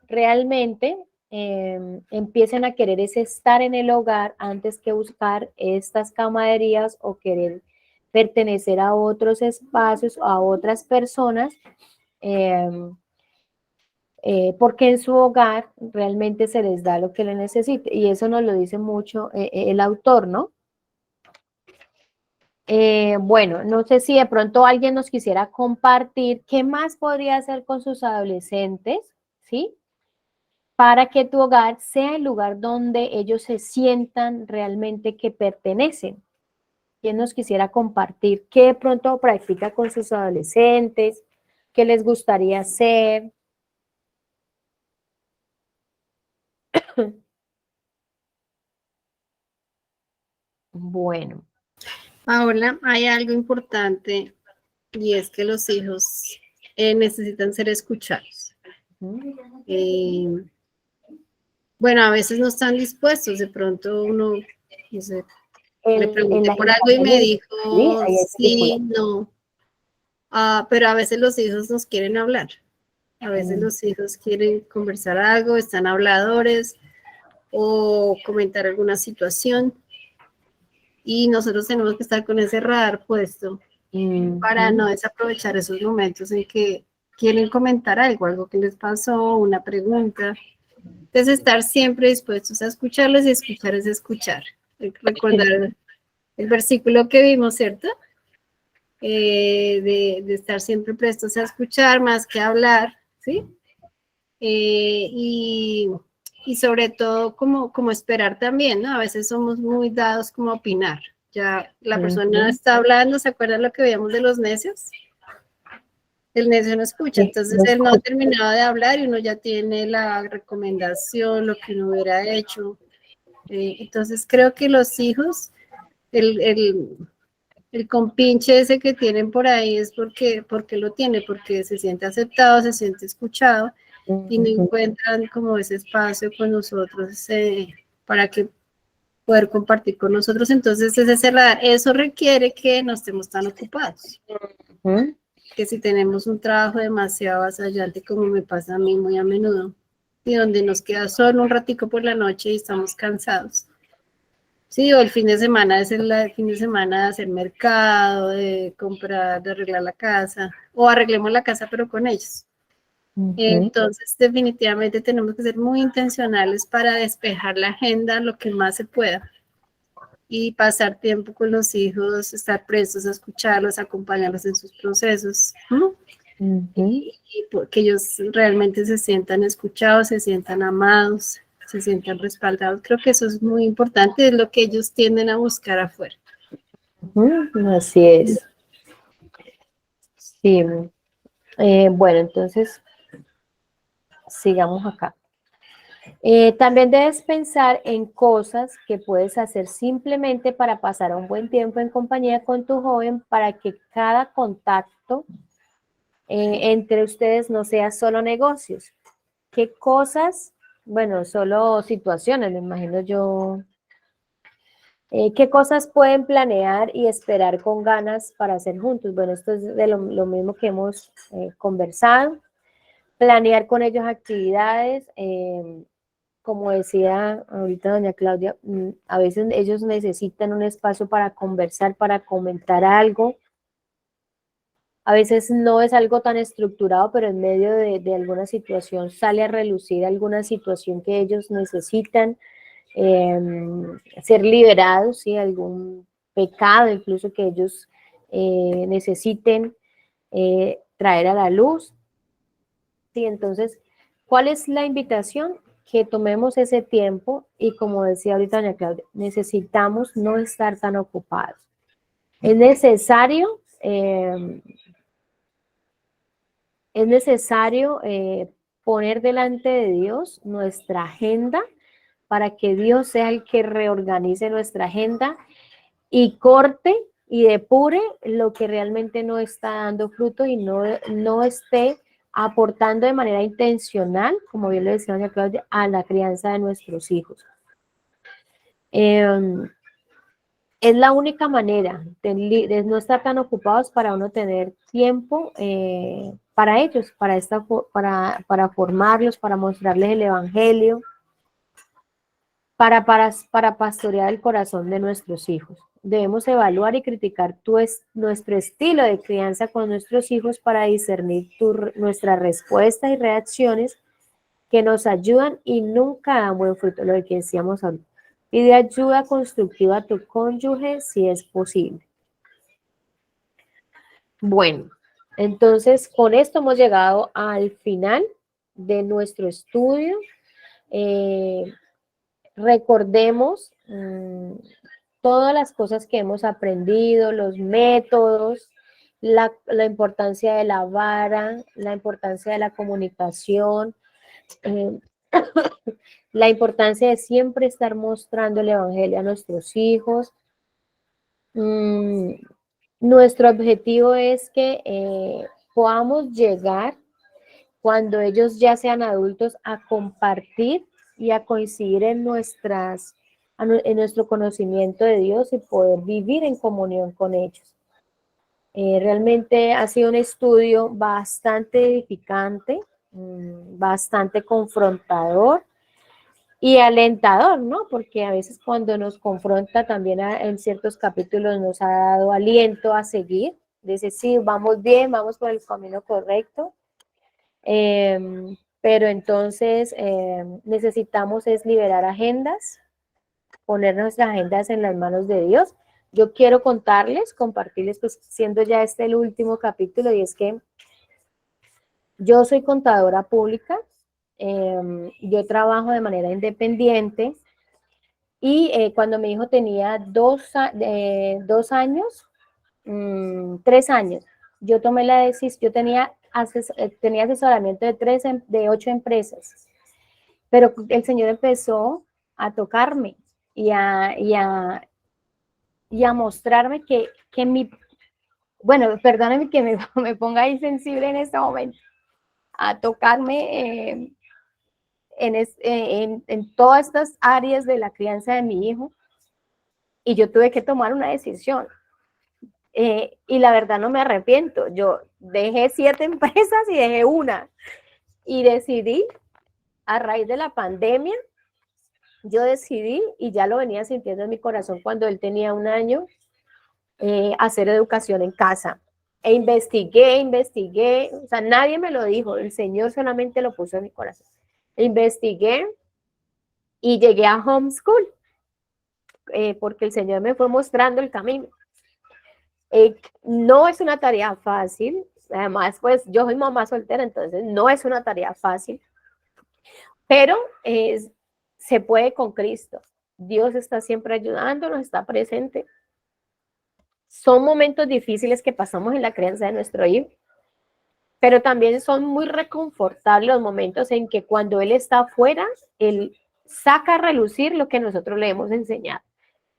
realmente empiecen a querer ese estar en el hogar antes que buscar estas camaraderías o querer pertenecer a otros espacios o a otras personas, porque en su hogar realmente se les da lo que le necesite. Y eso nos lo dice mucho el autor, ¿no? Bueno, no sé si de pronto alguien nos quisiera compartir qué más podría hacer con sus adolescentes, ¿sí? Para que tu hogar sea el lugar donde ellos se sientan realmente que pertenecen. ¿Quién nos quisiera compartir qué de pronto practica con sus adolescentes? ¿Qué les gustaría hacer? Bueno. Paola, hay algo importante y es que los hijos necesitan ser escuchados. Bueno, a veces no están dispuestos, de pronto uno, no sé, le pregunté por algo y me dijo sí, no. Pero a veces los hijos nos quieren hablar, a veces los hijos quieren conversar algo, están habladores o comentar alguna situación y nosotros tenemos que estar con ese radar puesto para no desaprovechar esos momentos en que quieren comentar algo que les pasó, una pregunta. Entonces, estar siempre dispuestos a escucharlos y escuchar es escuchar. Recordar el versículo que vimos, ¿cierto? De estar siempre prestos a escuchar más que a hablar, ¿sí? Y sobre todo como esperar también, ¿no? A veces somos muy dados como a opinar. Ya la persona está hablando, ¿se acuerdan lo que veíamos de los necios? El necio no escucha, entonces él no ha terminado de hablar y uno ya tiene la recomendación, lo que uno hubiera hecho. Entonces creo que los hijos, el compinche ese que tienen por ahí es porque lo tiene, porque se siente aceptado, se siente escuchado y no encuentran como ese espacio con nosotros para que poder compartir con nosotros. Entonces es ese radar. Eso requiere que no estemos tan ocupados. Que si tenemos un trabajo demasiado avasallante, como me pasa a mí muy a menudo, y donde nos queda solo un ratico por la noche y estamos cansados. Sí, o el fin de semana es el fin de semana de hacer mercado, de comprar, de arreglar la casa, o arreglemos la casa pero con ellos. Entonces, definitivamente tenemos que ser muy intencionales para despejar la agenda lo que más se pueda y pasar tiempo con los hijos, estar prestos a escucharlos, acompañarlos en sus procesos, ¿no? Y que ellos realmente se sientan escuchados, se sientan amados, se sientan respaldados. Creo que eso es muy importante, es lo que ellos tienden a buscar afuera. Así es. Sí. Bueno, entonces, sigamos acá. También debes pensar en cosas que puedes hacer simplemente para pasar un buen tiempo en compañía con tu joven para que cada contacto entre ustedes no sea solo negocios. ¿Qué cosas? Bueno, solo situaciones, me imagino yo. ¿Qué cosas pueden planear y esperar con ganas para hacer juntos? Bueno, esto es de lo mismo que hemos conversado. Planear con ellos actividades. Como decía ahorita doña Claudia, a veces ellos necesitan un espacio para conversar, para comentar algo. A veces no es algo tan estructurado, pero en medio de alguna situación sale a relucir alguna situación que ellos necesitan ser liberados, ¿sí? Algún pecado incluso que ellos necesiten traer a la luz. ¿Sí? Entonces, ¿cuál es la invitación? Que tomemos ese tiempo y como decía ahorita doña Claudia, necesitamos no estar tan ocupados. Es necesario poner delante de Dios nuestra agenda para que Dios sea el que reorganice nuestra agenda y corte y depure lo que realmente no está dando fruto y no esté aportando de manera intencional, como bien lo decía doña Claudia, a la crianza de nuestros hijos. Es la única manera de no estar tan ocupados para uno tener tiempo para ellos, para formarlos, para mostrarles el evangelio, para pastorear el corazón de nuestros hijos. Debemos evaluar y criticar nuestro estilo de crianza con nuestros hijos para discernir nuestras respuestas y reacciones que nos ayudan y nunca dan buen fruto, lo que decíamos ahorita. Pide ayuda constructiva a tu cónyuge si es posible. Bueno, entonces con esto hemos llegado al final de nuestro estudio. Recordemos todas las cosas que hemos aprendido, los métodos, la importancia de la vara, la importancia de la comunicación, la importancia de siempre estar mostrando el evangelio a nuestros hijos. Nuestro objetivo es que podamos llegar cuando ellos ya sean adultos a compartir y a coincidir en nuestro conocimiento de Dios y poder vivir en comunión con ellos. Realmente ha sido un estudio bastante edificante, bastante confrontador y alentador, ¿no? Porque a veces cuando nos confronta también en ciertos capítulos nos ha dado aliento a seguir. Dice, sí, vamos bien, vamos por el camino correcto. Pero entonces necesitamos es liberar agendas, poner nuestras agendas en las manos de Dios. Yo quiero compartirles, pues siendo ya este el último capítulo, y es que yo soy contadora pública, yo trabajo de manera independiente y cuando mi hijo tenía 2 años, 3 años, yo tomé la decisión, yo tenía asesoramiento de 8 empresas, pero el Señor empezó a tocarme y a mostrarme que bueno, perdóname que me ponga ahí sensible en este momento, a tocarme en todas estas áreas de la crianza de mi hijo, y yo tuve que tomar una decisión. Y la verdad no me arrepiento. Yo dejé 7 empresas y dejé una. Y decidí, a raíz de la pandemia, yo decidí, y ya lo venía sintiendo en mi corazón cuando él tenía 1 año, hacer educación en casa. E investigué, o sea, nadie me lo dijo, el Señor solamente lo puso en mi corazón. Investigué y llegué a homeschool, porque el Señor me fue mostrando el camino. No es una tarea fácil, además pues yo soy mamá soltera, entonces no es una tarea fácil, pero se puede con Cristo. Dios está siempre ayudándonos, está presente. Son momentos difíciles que pasamos en la crianza de nuestro hijo, pero también son muy reconfortables los momentos en que cuando él está afuera, él saca a relucir lo que nosotros le hemos enseñado.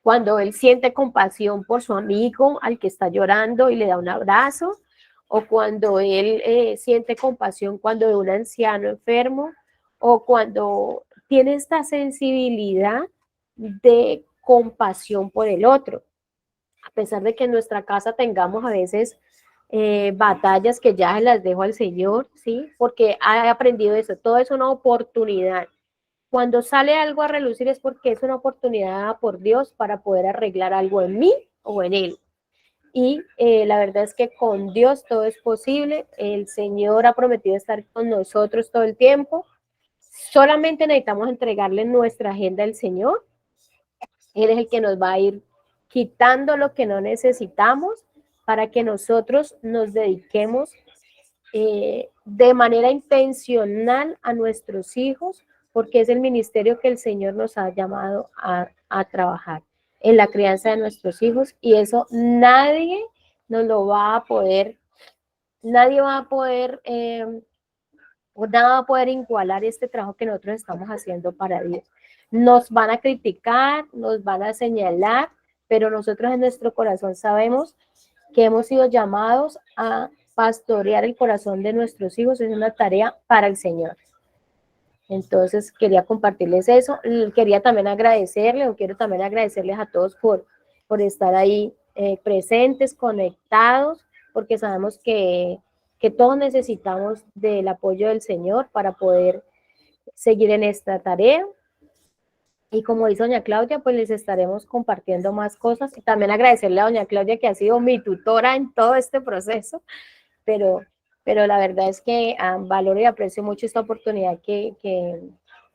Cuando él siente compasión por su amigo al que está llorando y le da un abrazo, o cuando él siente compasión cuando ve un anciano enfermo, o cuando tiene esta sensibilidad de compasión por el otro. A pesar de que en nuestra casa tengamos a veces batallas que ya las dejo al Señor, ¿sí? Porque he aprendido eso, todo es una oportunidad. Cuando sale algo a relucir es porque es una oportunidad por Dios para poder arreglar algo en mí o en Él. Y la verdad es que con Dios todo es posible. El Señor ha prometido estar con nosotros todo el tiempo. Solamente necesitamos entregarle nuestra agenda al Señor. Él es el que nos va a ir quitando lo que no necesitamos para que nosotros nos dediquemos de manera intencional a nuestros hijos, porque es el ministerio que el Señor nos ha llamado a trabajar en la crianza de nuestros hijos, y eso nadie nos lo va a poder, nadie va a poder, nada va a poder igualar este trabajo que nosotros estamos haciendo para Dios. Nos van a criticar, nos van a señalar, pero nosotros en nuestro corazón sabemos que hemos sido llamados a pastorear el corazón de nuestros hijos. Es una tarea para el Señor. Entonces quería compartirles eso. Quería también quiero también agradecerles a todos por estar ahí presentes, conectados, porque sabemos que todos necesitamos del apoyo del Señor para poder seguir en esta tarea. Y como dice doña Claudia, pues les estaremos compartiendo más cosas. Y también agradecerle a doña Claudia, que ha sido mi tutora en todo este proceso, pero la verdad es que valoro y aprecio mucho esta oportunidad que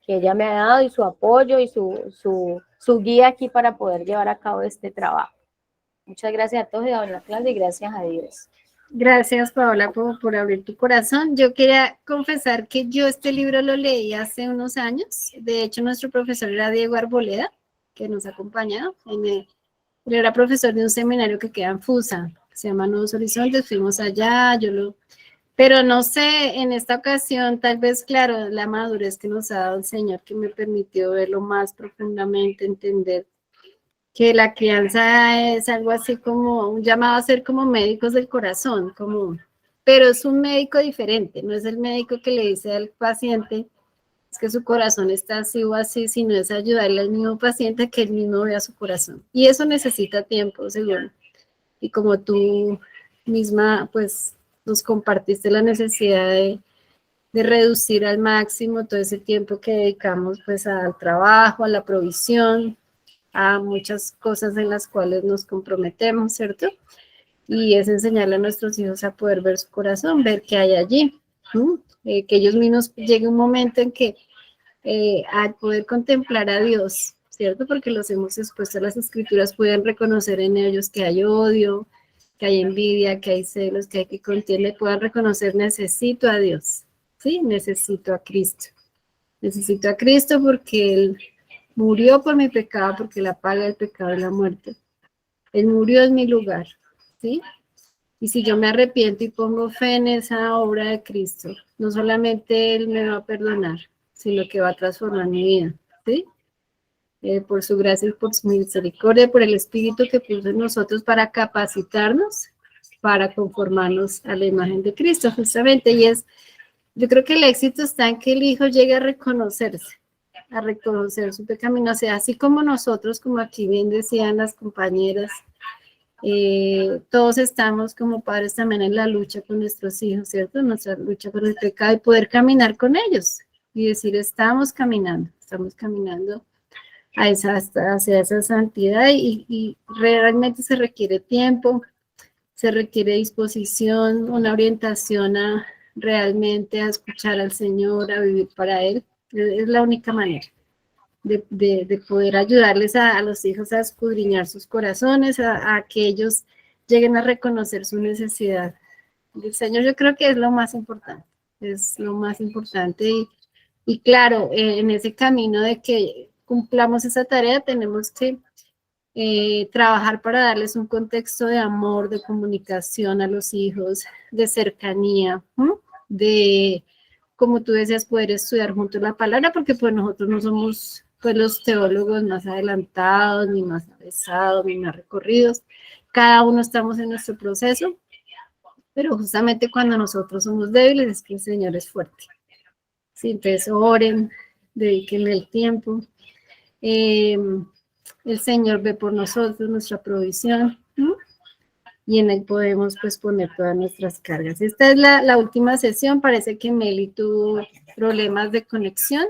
ella me ha dado, y su apoyo y su guía aquí para poder llevar a cabo este trabajo. Muchas gracias a todos y a doña Claudia, y gracias a Dios. Gracias, Paola, por abrir tu corazón. Yo quería confesar que yo este libro lo leí hace unos años. De hecho, nuestro profesor era Diego Arboleda, que nos ha acompañado. Él era profesor de un seminario que queda en Fusa, que se llama Nuevos Horizontes. Fuimos allá, pero no sé, en esta ocasión, tal vez, claro, la madurez que nos ha dado el Señor, que me permitió verlo más profundamente, entender que la crianza es algo así como un llamado a ser como médicos del corazón, pero es un médico diferente, no es el médico que le dice al paciente es que su corazón está así o así, sino es ayudarle al mismo paciente a que él mismo vea su corazón. Y eso necesita tiempo, seguro. Y como tú misma, pues, nos compartiste la necesidad de reducir al máximo todo ese tiempo que dedicamos, pues, al trabajo, a la provisión, a muchas cosas en las cuales nos comprometemos, ¿cierto? Y es enseñarle a nuestros hijos a poder ver su corazón, ver qué hay allí, que ellos mismos llegue un momento en que al poder contemplar a Dios, ¿cierto? Porque los hemos expuesto a las escrituras, pueden reconocer en ellos que hay odio, que hay envidia, que hay celos, que hay que contienda, puedan reconocer, necesito a Dios, ¿sí? Necesito a Cristo. Necesito a Cristo porque Él murió por mi pecado, porque la paga del pecado es la muerte. Él murió en mi lugar, ¿sí? Y si yo me arrepiento y pongo fe en esa obra de Cristo, no solamente Él me va a perdonar, sino que va a transformar mi vida, ¿sí? Por su gracia y por su misericordia, por el Espíritu que puso en nosotros para capacitarnos, para conformarnos a la imagen de Cristo, justamente. Y yo creo que el éxito está en que el Hijo llegue a reconocer su pecamino, o sea, así como nosotros, como aquí bien decían las compañeras, todos estamos como padres también en la lucha con nuestros hijos, ¿cierto? Nuestra lucha con el pecado, y poder caminar con ellos y decir, estamos caminando hacia esa santidad, y realmente se requiere tiempo, se requiere disposición, una orientación realmente a escuchar al Señor, a vivir para Él. Es la única manera de poder ayudarles a los hijos a escudriñar sus corazones, a que ellos lleguen a reconocer su necesidad del Señor. Yo creo que es lo más importante, y claro, en ese camino de que cumplamos esa tarea tenemos que trabajar para darles un contexto de amor, de comunicación a los hijos, de cercanía, de, como tú decías, poder estudiar juntos la palabra, porque pues nosotros no somos pues los teólogos más adelantados, ni más avesados, ni más recorridos. Cada uno estamos en nuestro proceso, pero justamente cuando nosotros somos débiles es que el Señor es fuerte. Sí, entonces oren, dedíquenle el tiempo. El Señor ve por nosotros nuestra provisión, ¿no? Y en él podemos pues poner todas nuestras cargas. Esta es la última sesión. Parece que Meli tuvo problemas de conexión.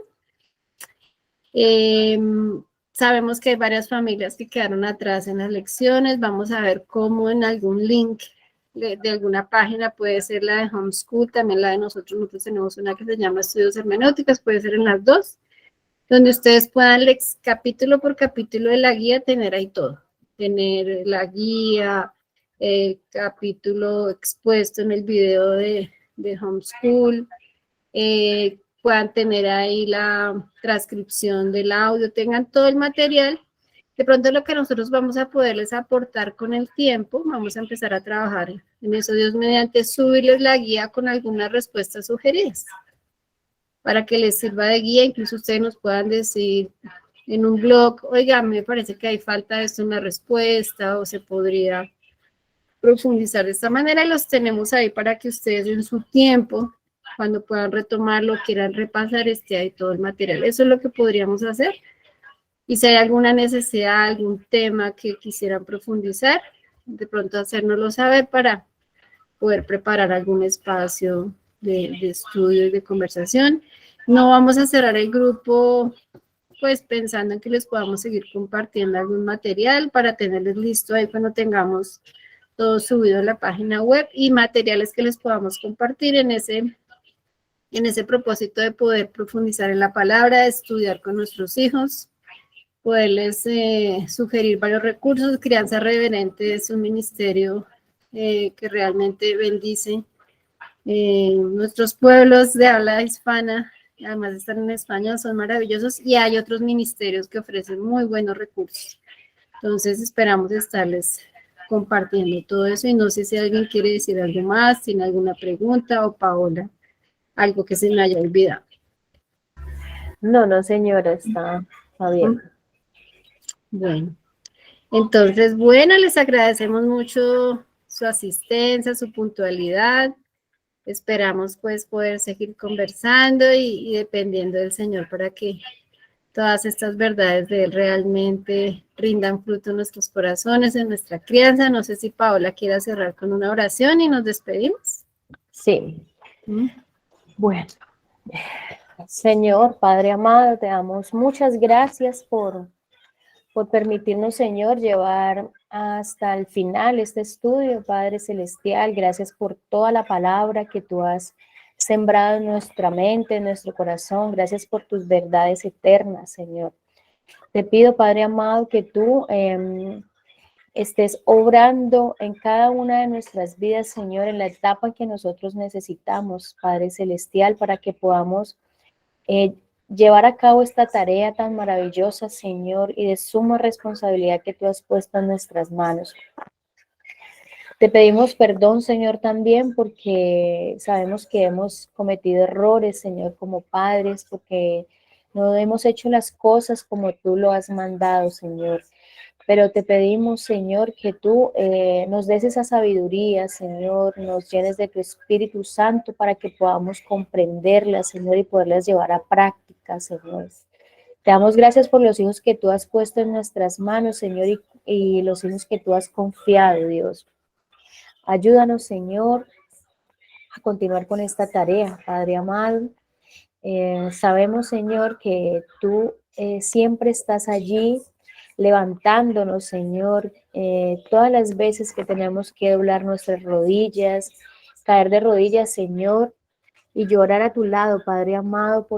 Sabemos que hay varias familias que quedaron atrás en las lecciones. Vamos a ver cómo en algún link de alguna página, puede ser la de Homeschool, también la de nosotros tenemos una que se llama Estudios Hermenéuticas, puede ser en las dos, donde ustedes puedan capítulo por capítulo de la guía tener ahí todo, tener la guía, el capítulo expuesto en el video de Homeschool, puedan tener ahí la transcripción del audio, tengan todo el material. De pronto lo que nosotros vamos a poderles aportar con el tiempo, vamos a empezar a trabajar en eso, Dios mediante, subirles la guía con algunas respuestas sugeridas, para que les sirva de guía. Incluso ustedes nos puedan decir en un blog, oiga, me parece que hay falta de esto en la respuesta, o se podría profundizar de esta manera, y los tenemos ahí para que ustedes en su tiempo, cuando puedan retomarlo, quieran repasar, esté ahí todo el material. Eso es lo que podríamos hacer. Y si hay alguna necesidad, algún tema que quisieran profundizar, de pronto hacérnoslo saber para poder preparar algún espacio de estudio y de conversación. No vamos a cerrar el grupo pues pensando en que les podamos seguir compartiendo algún material para tenerles listo ahí cuando tengamos todo subido a la página web, y materiales que les podamos compartir en ese propósito de poder profundizar en la palabra, de estudiar con nuestros hijos, poderles sugerir varios recursos. Crianza Reverente es un ministerio que realmente bendice nuestros pueblos de habla hispana, además de estar en español, son maravillosos, y hay otros ministerios que ofrecen muy buenos recursos. Entonces esperamos estarles compartiendo todo eso, y no sé si alguien quiere decir algo más, tiene alguna pregunta, o Paola, algo que se me haya olvidado. No, señora, está bien. Bueno, entonces, bueno, les agradecemos mucho su asistencia, su puntualidad. Esperamos pues poder seguir conversando y dependiendo del Señor para que todas estas verdades de Él realmente rindan fruto en nuestros corazones, en nuestra crianza. No sé si Paola quiera cerrar con una oración y nos despedimos. Sí. Bueno, Señor, Padre amado, te damos muchas gracias por permitirnos, Señor, llevar hasta el final este estudio, Padre Celestial. Gracias por toda la palabra que tú has sembrado en nuestra mente, en nuestro corazón. Gracias por tus verdades eternas, Señor. Te pido, Padre amado, que tú estés obrando en cada una de nuestras vidas, Señor, en la etapa que nosotros necesitamos, Padre Celestial, para que podamos llevar a cabo esta tarea tan maravillosa, Señor, y de suma responsabilidad que tú has puesto en nuestras manos. Te pedimos perdón, Señor, también porque sabemos que hemos cometido errores, Señor, como padres, porque no hemos hecho las cosas como tú lo has mandado, Señor. Pero te pedimos, Señor, que tú nos des esa sabiduría, Señor, nos llenes de tu Espíritu Santo para que podamos comprenderlas, Señor, y poderlas llevar a práctica, Señor. Te damos gracias por los hijos que tú has puesto en nuestras manos, Señor, y los hijos que tú has confiado, Dios. Ayúdanos, Señor, a continuar con esta tarea, Padre amado. Sabemos, Señor, que tú siempre estás allí levantándonos, Señor, todas las veces que tenemos que doblar nuestras rodillas, caer de rodillas, Señor, y llorar a tu lado, Padre amado,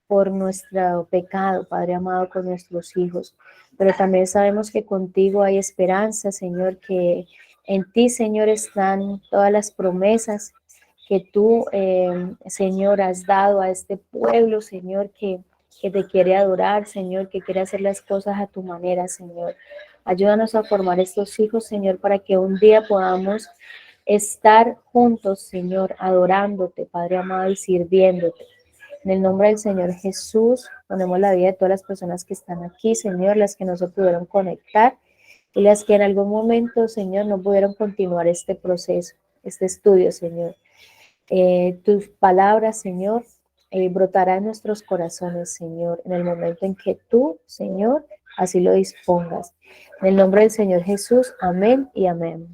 por nuestro pecado, Padre amado, con nuestros hijos. Pero también sabemos que contigo hay esperanza, Señor, que en ti, Señor, están todas las promesas que tú, Señor, has dado a este pueblo, Señor, que que te quiere adorar, Señor, que quiere hacer las cosas a tu manera, Señor. Ayúdanos a formar estos hijos, Señor, para que un día podamos estar juntos, Señor, adorándote, Padre amado, y sirviéndote. En el nombre del Señor Jesús, ponemos la vida de todas las personas que están aquí, Señor, las que no se pudieron conectar y las que en algún momento, Señor, no pudieron continuar este proceso, este estudio, Señor. Tus palabras, Señor, brotarán en nuestros corazones, Señor, en el momento en que tú, Señor, así lo dispongas. En el nombre del Señor Jesús, amén y amén.